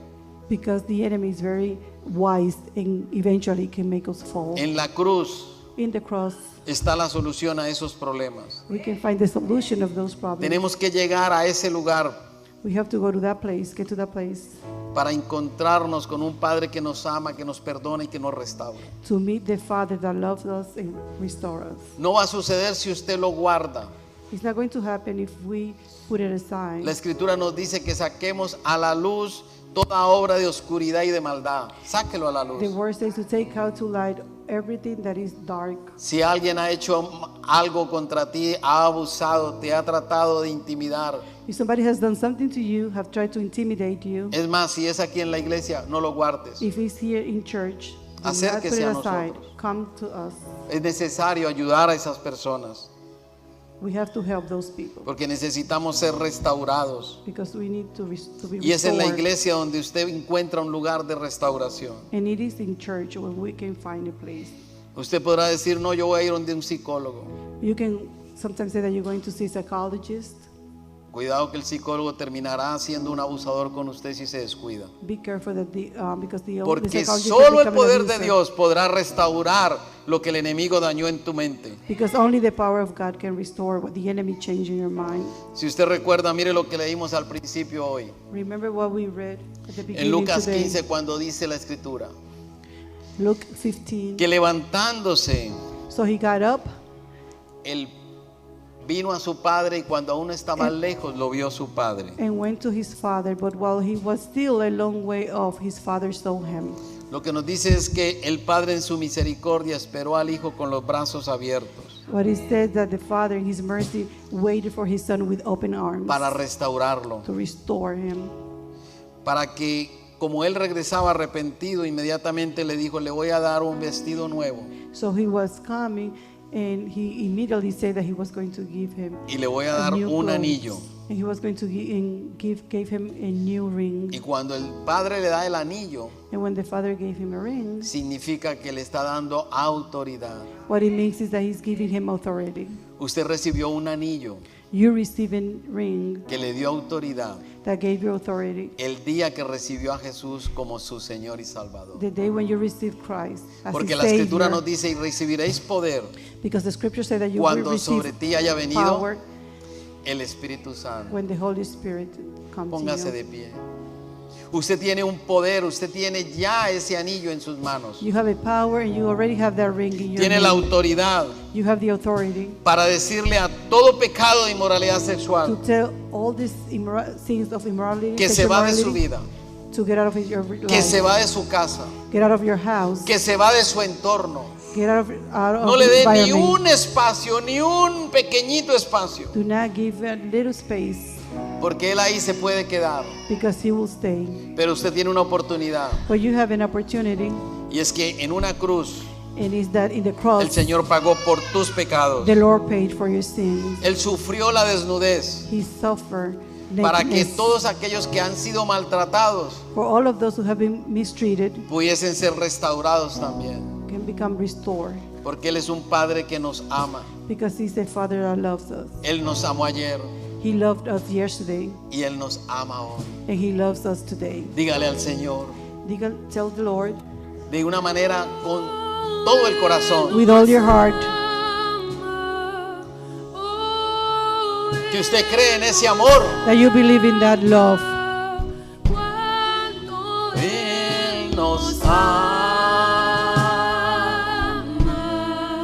[SPEAKER 2] because the enemy is very wise and eventually can make us fall.
[SPEAKER 1] En la cruz
[SPEAKER 2] In the cross,
[SPEAKER 1] está la solución a esos problemas.
[SPEAKER 2] we can find the solution of those problems.
[SPEAKER 1] Tenemos que llegar a ese lugar
[SPEAKER 2] We have to go to that place, get to that place
[SPEAKER 1] para encontrarnos con un Padre que nos ama, que nos perdona y que nos restaura.
[SPEAKER 2] to meet the Father that loves us and restore us.
[SPEAKER 1] No va a suceder si usted lo guarda.
[SPEAKER 2] It's not going to happen if we put it aside.
[SPEAKER 1] La Escritura nos dice que saquemos a la luz toda obra de oscuridad y de maldad. Sáquelo a la
[SPEAKER 2] The
[SPEAKER 1] luz.
[SPEAKER 2] word says to take out to light everything that is dark.
[SPEAKER 1] Si alguien ha hecho algo contra ti, ha abusado, te ha tratado de intimidar.
[SPEAKER 2] If somebody has done something to you, have tried to intimidate you,
[SPEAKER 1] Es más, si es aquí en la iglesia, no lo guardes.
[SPEAKER 2] if it's here in church, do not put
[SPEAKER 1] Acérquese
[SPEAKER 2] it
[SPEAKER 1] a
[SPEAKER 2] aside.
[SPEAKER 1] nosotros.
[SPEAKER 2] Come to us.
[SPEAKER 1] Es necesario ayudar a esas personas.
[SPEAKER 2] We have to help those people
[SPEAKER 1] porque necesitamos ser restaurados.
[SPEAKER 2] because we need to be
[SPEAKER 1] Y es en la
[SPEAKER 2] restored.
[SPEAKER 1] iglesia donde usted encuentra un lugar de restauración.
[SPEAKER 2] And it is in church when we can find a place.
[SPEAKER 1] Usted podrá decir, no, yo voy a ir donde un psicólogo.
[SPEAKER 2] You can sometimes say that you're going to see a psychologist.
[SPEAKER 1] Cuidado que el psicólogo terminará siendo un abusador con usted si se descuida.
[SPEAKER 2] Be careful that because the
[SPEAKER 1] Porque
[SPEAKER 2] psychologist
[SPEAKER 1] solo
[SPEAKER 2] can
[SPEAKER 1] el
[SPEAKER 2] become an
[SPEAKER 1] poder de
[SPEAKER 2] abuser.
[SPEAKER 1] Dios podrá restaurar lo que el enemigo dañó en tu mente.
[SPEAKER 2] Because only the power of God can restore what the enemy changed in your mind.
[SPEAKER 1] Si usted recuerda, mire lo que leímos al principio hoy.
[SPEAKER 2] Remember what we read at the
[SPEAKER 1] En
[SPEAKER 2] beginning
[SPEAKER 1] Lucas
[SPEAKER 2] today.
[SPEAKER 1] 15 cuando dice la escritura.
[SPEAKER 2] Luke 15.
[SPEAKER 1] Que levantándose,
[SPEAKER 2] So he got up
[SPEAKER 1] él vino a su padre y cuando aún estaba lejos lo vio su padre.
[SPEAKER 2] and went to his father, but while he was still a long way off, his father saw him.
[SPEAKER 1] Lo que nos dice es que el padre en su misericordia esperó al hijo con los brazos abiertos
[SPEAKER 2] What he said that the father in his mercy waited for his son with open arms
[SPEAKER 1] para restaurarlo,
[SPEAKER 2] to restore him.
[SPEAKER 1] para que como él regresaba arrepentido, inmediatamente le dijo, le voy a dar un vestido nuevo
[SPEAKER 2] So he was coming and he immediately said that he was going to give him
[SPEAKER 1] y le voy a
[SPEAKER 2] a
[SPEAKER 1] dar
[SPEAKER 2] new
[SPEAKER 1] un
[SPEAKER 2] clothes.
[SPEAKER 1] anillo.
[SPEAKER 2] And he was going to gave him a new ring.
[SPEAKER 1] Y cuando el padre le da el anillo,
[SPEAKER 2] And when the father gave him a ring,
[SPEAKER 1] significa que le está dando autoridad.
[SPEAKER 2] what it means is that he's giving him authority.
[SPEAKER 1] Usted recibió un anillo
[SPEAKER 2] You receive a ring
[SPEAKER 1] que le dio autoridad
[SPEAKER 2] that gave you authority.
[SPEAKER 1] el día que recibió a Jesús como su Señor y Salvador.
[SPEAKER 2] The day when you receive Christ as
[SPEAKER 1] Porque
[SPEAKER 2] his
[SPEAKER 1] la escritura
[SPEAKER 2] Savior.
[SPEAKER 1] nos dice, y recibiréis poder
[SPEAKER 2] Because the scripture said that you will
[SPEAKER 1] cuando sobre
[SPEAKER 2] receive
[SPEAKER 1] ti haya venido
[SPEAKER 2] power
[SPEAKER 1] el Espíritu Santo.
[SPEAKER 2] when the Holy Spirit comes to
[SPEAKER 1] Póngase
[SPEAKER 2] you.
[SPEAKER 1] de pie. Usted tiene un poder, usted tiene ya ese anillo en sus manos.
[SPEAKER 2] You have a power and you already have that ring in your
[SPEAKER 1] Tiene la
[SPEAKER 2] hand.
[SPEAKER 1] autoridad
[SPEAKER 2] You have the authority
[SPEAKER 1] para decirle a todo pecado de inmoralidad
[SPEAKER 2] to
[SPEAKER 1] sexual
[SPEAKER 2] tell all these things of immorality,
[SPEAKER 1] que se va de su
[SPEAKER 2] sexuality,
[SPEAKER 1] vida,
[SPEAKER 2] to get out of your
[SPEAKER 1] que
[SPEAKER 2] life,
[SPEAKER 1] se va de su casa,
[SPEAKER 2] get out of your house,
[SPEAKER 1] que se va de su entorno.
[SPEAKER 2] get out of
[SPEAKER 1] No le
[SPEAKER 2] the
[SPEAKER 1] dé ni
[SPEAKER 2] environment.
[SPEAKER 1] un espacio, ni un pequeñito espacio,
[SPEAKER 2] Do not give a little space
[SPEAKER 1] porque él ahí se puede quedar.
[SPEAKER 2] because he will stay.
[SPEAKER 1] Pero usted tiene una oportunidad,
[SPEAKER 2] But you have an opportunity,
[SPEAKER 1] y es que en una cruz
[SPEAKER 2] and is that in the
[SPEAKER 1] el
[SPEAKER 2] cross
[SPEAKER 1] Señor pagó por tus pecados.
[SPEAKER 2] the Lord paid for your sins.
[SPEAKER 1] Él sufrió la desnudez
[SPEAKER 2] He suffered
[SPEAKER 1] para que
[SPEAKER 2] nakedness.
[SPEAKER 1] todos aquellos que han sido maltratados
[SPEAKER 2] For all of those who have been mistreated
[SPEAKER 1] pudiesen ser restaurados también.
[SPEAKER 2] can become restored
[SPEAKER 1] Porque Él es un Padre que nos ama.
[SPEAKER 2] because he's the Father that loves us.
[SPEAKER 1] Él nos amó ayer
[SPEAKER 2] He loved us yesterday
[SPEAKER 1] y Él nos ama hoy.
[SPEAKER 2] and he loves us today.
[SPEAKER 1] Dígale al Señor
[SPEAKER 2] Tell the Lord
[SPEAKER 1] de una manera con todo el corazón
[SPEAKER 2] with all your heart
[SPEAKER 1] que usted cree en ese amor.
[SPEAKER 2] that you believe in that love.
[SPEAKER 1] Él nos ama.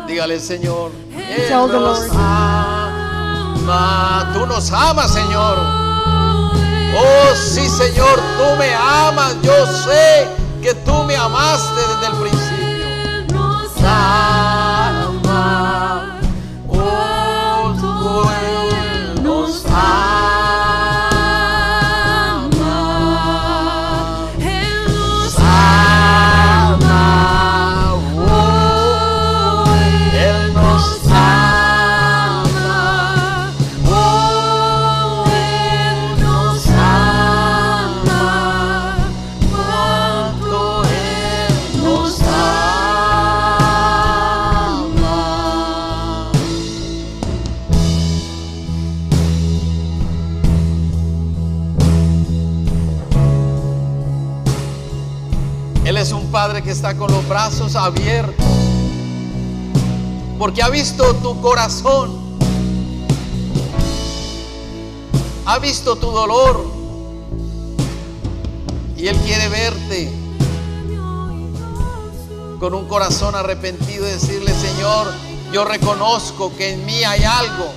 [SPEAKER 1] Dígale al Señor, Él
[SPEAKER 2] Tell the
[SPEAKER 1] nos
[SPEAKER 2] Lord.
[SPEAKER 1] ama. Tú nos amas, Señor. Oh, sí, Señor, tú me amas. Yo sé que tú me amaste desde el principio. Nos ama. Oh, Él nos ama. Él nos ama. Oh, Él nos ama. Oh, Él nos ama. Cuánto Él nos ama. Él es un Padre que está con los brazos abiertos, porque ha visto tu corazón, ha visto tu dolor, y Él quiere verte con un corazón arrepentido y decirle: Señor, yo reconozco que en mí hay algo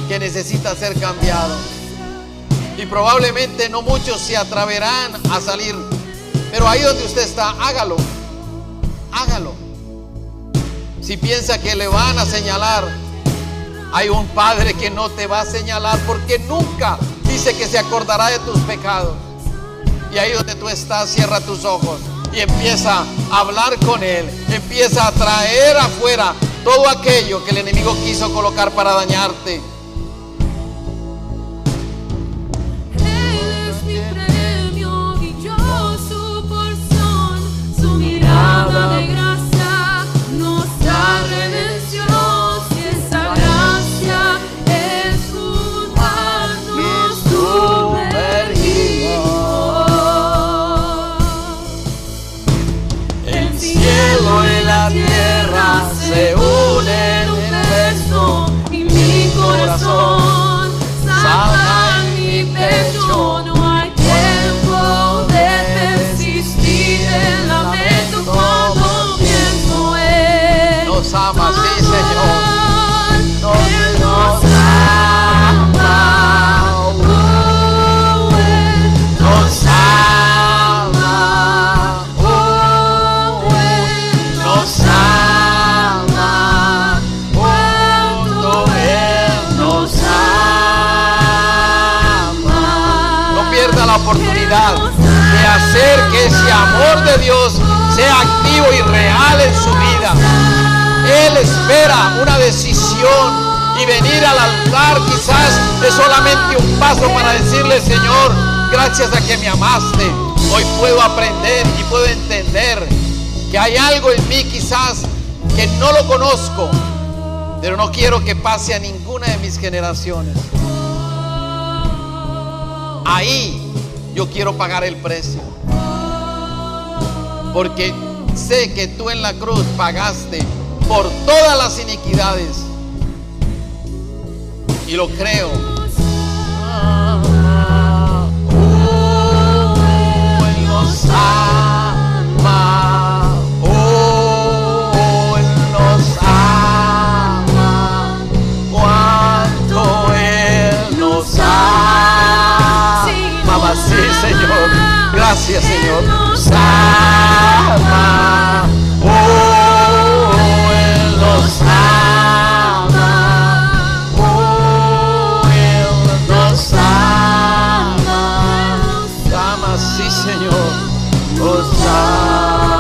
[SPEAKER 1] que necesita ser cambiado. Y probablemente no muchos se atreverán a salir, pero ahí donde usted está, hágalo, hágalo. Si piensa que le van a señalar, hay un Padre que no te va a señalar, porque nunca dice que se acordará de tus pecados. Y ahí donde tú estás, cierra tus ojos y empieza a hablar con Él, empieza a traer afuera todo aquello que el enemigo quiso colocar para dañarte.
[SPEAKER 3] Él es mi premio y yo su porción, su mirada de gracia nos da redención. Si esa gracia es juntarnos sumergidos, el cielo y la tierra se unen en un beso y mi corazón salta en mi pecho. No hay tiempo de persistir en lamento cuando pienso en
[SPEAKER 1] Nos ama, sí, Señor.
[SPEAKER 3] Él nos ama, Él nos ama, Él nos ama, cuando Él nos ama.
[SPEAKER 1] No pierda la oportunidad de hacer que ese amor de Dios sea activo y real en su vida. Él espera una decisión, y venir al altar quizás es solamente un paso para decirle: Señor, gracias a que me amaste, hoy puedo aprender y puedo entender que hay algo en mí quizás que no lo conozco, pero no quiero que pase a ninguna de mis generaciones. Ahí yo quiero pagar el precio, porque sé que tú en la cruz pagaste por todas las iniquidades, y lo creo. Él nos ama, Él nos ama, cuánto Él nos ama. Sí, Señor, gracias, Señor. Nos ama, Él nos ama, Él nos ama. Ama, sí, Señor, nos ama.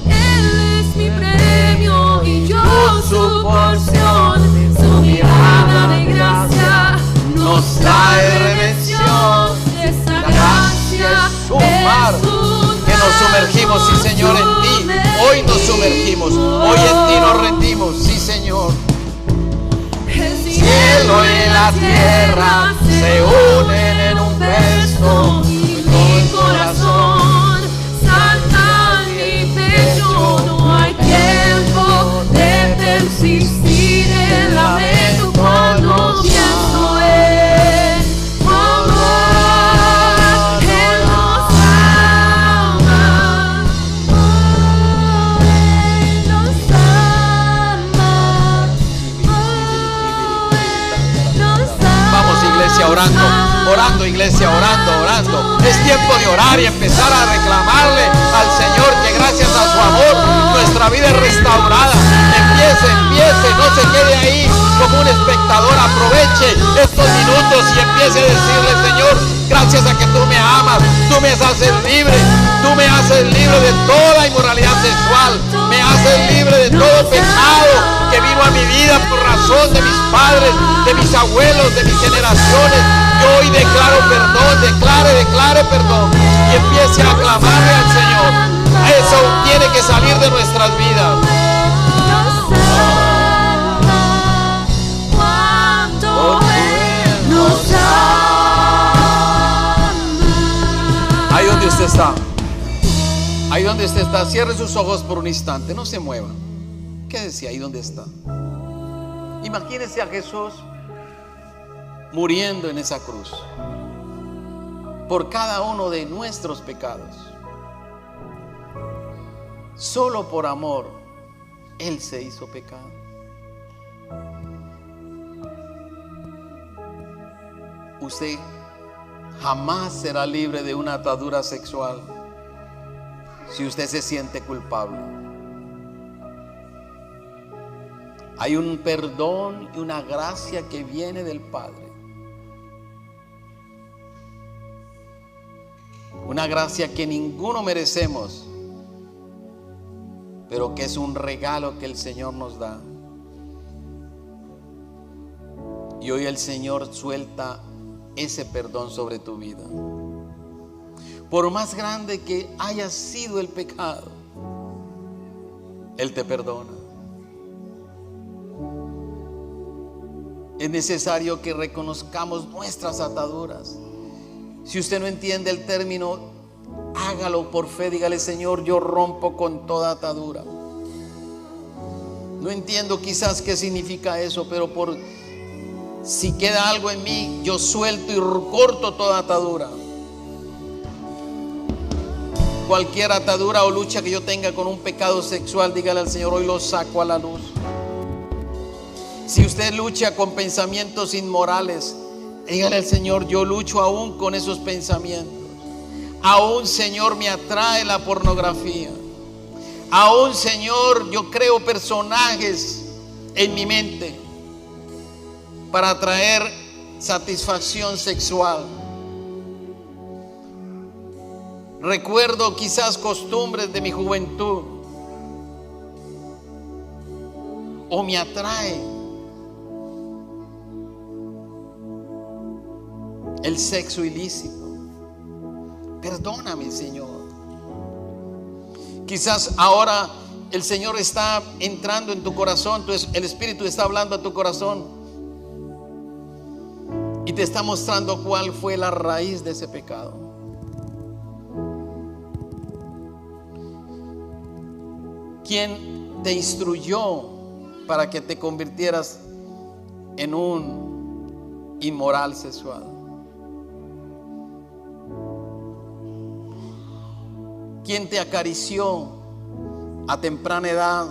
[SPEAKER 3] Él es mi premio y yo su porción, su mirada de gracia nos trae redención. Esa gracia
[SPEAKER 1] es un mar que nos sumergimos, sí, Señor, en ti. Hoy nos sumergimos, hoy en ti nos rendimos, sí, Señor.
[SPEAKER 3] El
[SPEAKER 1] Cielo y la tierra se unen en un beso,
[SPEAKER 3] y mi corazón salta en mi pecho. No hay tiempo de persistir en lamento cuando pienso en amor. Él nos ama, Él nos ama, Él nos ama.
[SPEAKER 1] Vamos, iglesia, orando, orando, iglesia, orando, orando. Es tiempo de orar y empezar a reclamarle al Señor que gracias a su amor nuestra vida es restaurada. Empiece, no se quede ahí como un espectador. Aproveche estos minutos y empiece a decirle: Señor, gracias a que tú me amas, tú me haces libre, tú me haces libre de toda inmoralidad sexual, me haces libre de todo pecado que vino a mi vida por razón de mis padres, de mis abuelos, de mis generaciones. Yo hoy declaro perdón, declare perdón, y empiece a clamarle al Señor. Eso tiene que salir de nuestras vidas. Ahí donde usted está, ahí donde usted está, cierre sus ojos por un instante, no se mueva. Quédese ahí donde está. Imagínese a Jesús muriendo en esa cruz por cada uno de nuestros pecados. Solo por amor Él se hizo pecado. Usted jamás será libre de una atadura sexual si usted se siente culpable. Hay un perdón y una gracia que viene del Padre. Una gracia que ninguno merecemos, pero que es un regalo que el Señor nos da. Y hoy el Señor suelta ese perdón sobre tu vida. Por más grande que haya sido el pecado, Él te perdona. Es necesario que reconozcamos nuestras ataduras. Si usted no entiende el término, hágalo por fe. Dígale: Señor, yo rompo con toda atadura. No entiendo quizás qué significa eso, pero si queda algo en mí, yo suelto y corto toda atadura. Cualquier atadura o lucha que yo tenga con un pecado sexual, dígale al Señor: hoy lo saco a la luz. Si usted lucha con pensamientos inmorales, dígale al Señor: yo lucho aún con esos pensamientos. Aún, Señor, me atrae la pornografía. Aún, Señor, yo creo personajes en mi mente para atraer satisfacción sexual. Recuerdo quizás costumbres de mi juventud, o me atrae el sexo ilícito. Perdóname, Señor. Quizás ahora el Señor está entrando en tu corazón, el Espíritu está hablando a tu corazón y te está mostrando cuál fue la raíz de ese pecado. ¿Quién te instruyó para que te convirtieras en un inmoral sexual? ¿Quién te acarició a temprana edad?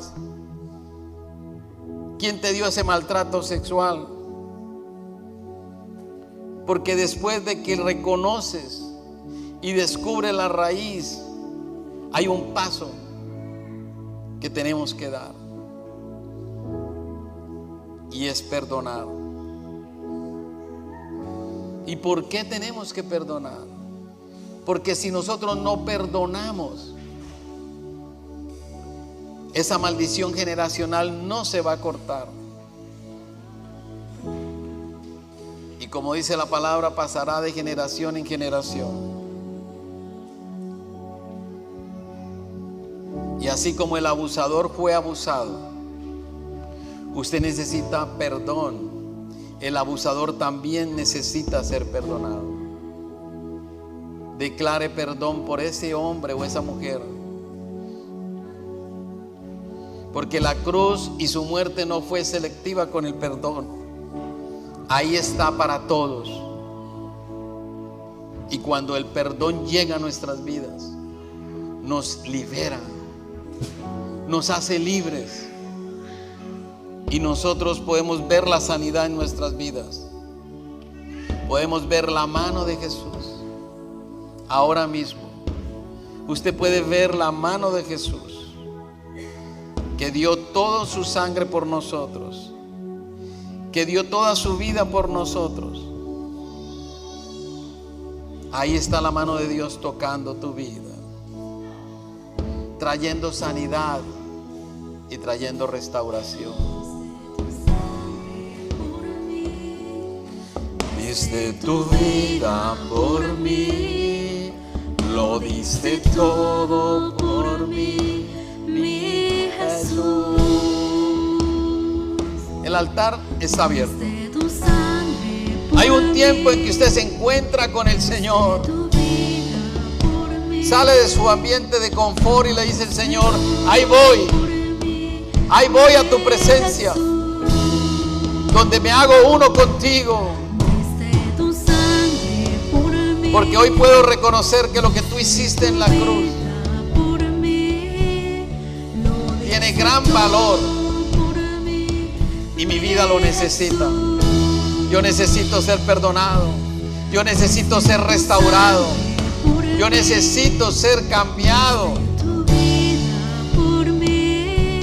[SPEAKER 1] ¿Quién te dio ese maltrato sexual? Porque después de que reconoces y descubres la raíz, hay un paso que tenemos que dar, y es perdonar. ¿Y por qué tenemos que perdonar? Porque si nosotros no perdonamos, esa maldición generacional no se va a cortar. Y como dice la palabra, pasará de generación en generación. Y así como el abusador fue abusado, usted necesita perdón. El abusador también necesita ser perdonado. Declare perdón por ese hombre o esa mujer, porque la cruz y su muerte no fue selectiva con el perdón. Ahí está para todos. Y cuando el perdón llega a nuestras vidas, nos libera, nos hace libres, y nosotros podemos ver la sanidad en nuestras vidas. Podemos ver la mano de Jesús. Ahora mismo usted puede ver la mano de Jesús, que dio toda su sangre por nosotros, que dio toda su vida por nosotros. Ahí está la mano de Dios tocando tu vida, trayendo sanidad y trayendo restauración. Diste tu vida por mí, lo diste todo por mí, mi Jesús. El altar está abierto. Hay un tiempo en que usted se encuentra con el Señor. Sale de su ambiente de confort y le dice el Señor: ahí voy a tu presencia, donde me hago uno contigo. Porque hoy puedo reconocer que lo que tú hiciste en la cruz tiene gran valor y mi vida lo necesita. Yo necesito ser perdonado, yo necesito ser restaurado, yo necesito ser cambiado.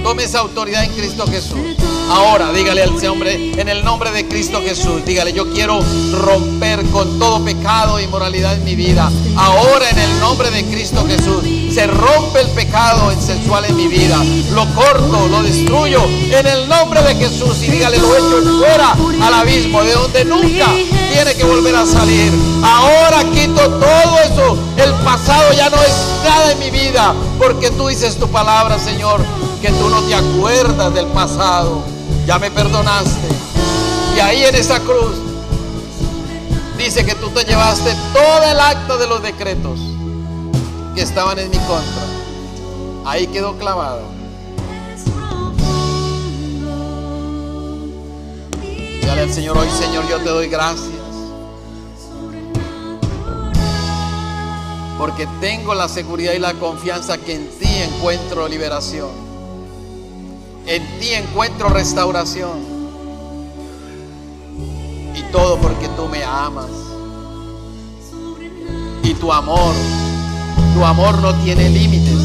[SPEAKER 1] Tome esa autoridad en Cristo Jesús. Ahora dígale al hombre: en el nombre de Cristo Jesús, dígale: yo quiero romper con todo pecado e inmoralidad en mi vida. Ahora, en el nombre de Cristo Jesús, Se rompe el pecado sexual en mi vida. Lo corto, lo destruyo en el nombre de Jesús. Y dígale, lo echo fuera al abismo, de donde nunca tiene que volver a salir. Ahora quito todo eso. El pasado ya no es nada en mi vida, porque tú dices tu palabra, Señor, que tú no te acuerdas del pasado. Ya me perdonaste. Y ahí en esa cruz dice que tú te llevaste todo el acta de los decretos que estaban en mi contra. Ahí quedó clavado. Dígale al Señor hoy: Señor, yo te doy gracias, porque tengo la seguridad y la confianza que en ti encuentro liberación, en ti encuentro restauración. Y todo porque tú me amas. Y tu amor no tiene límites.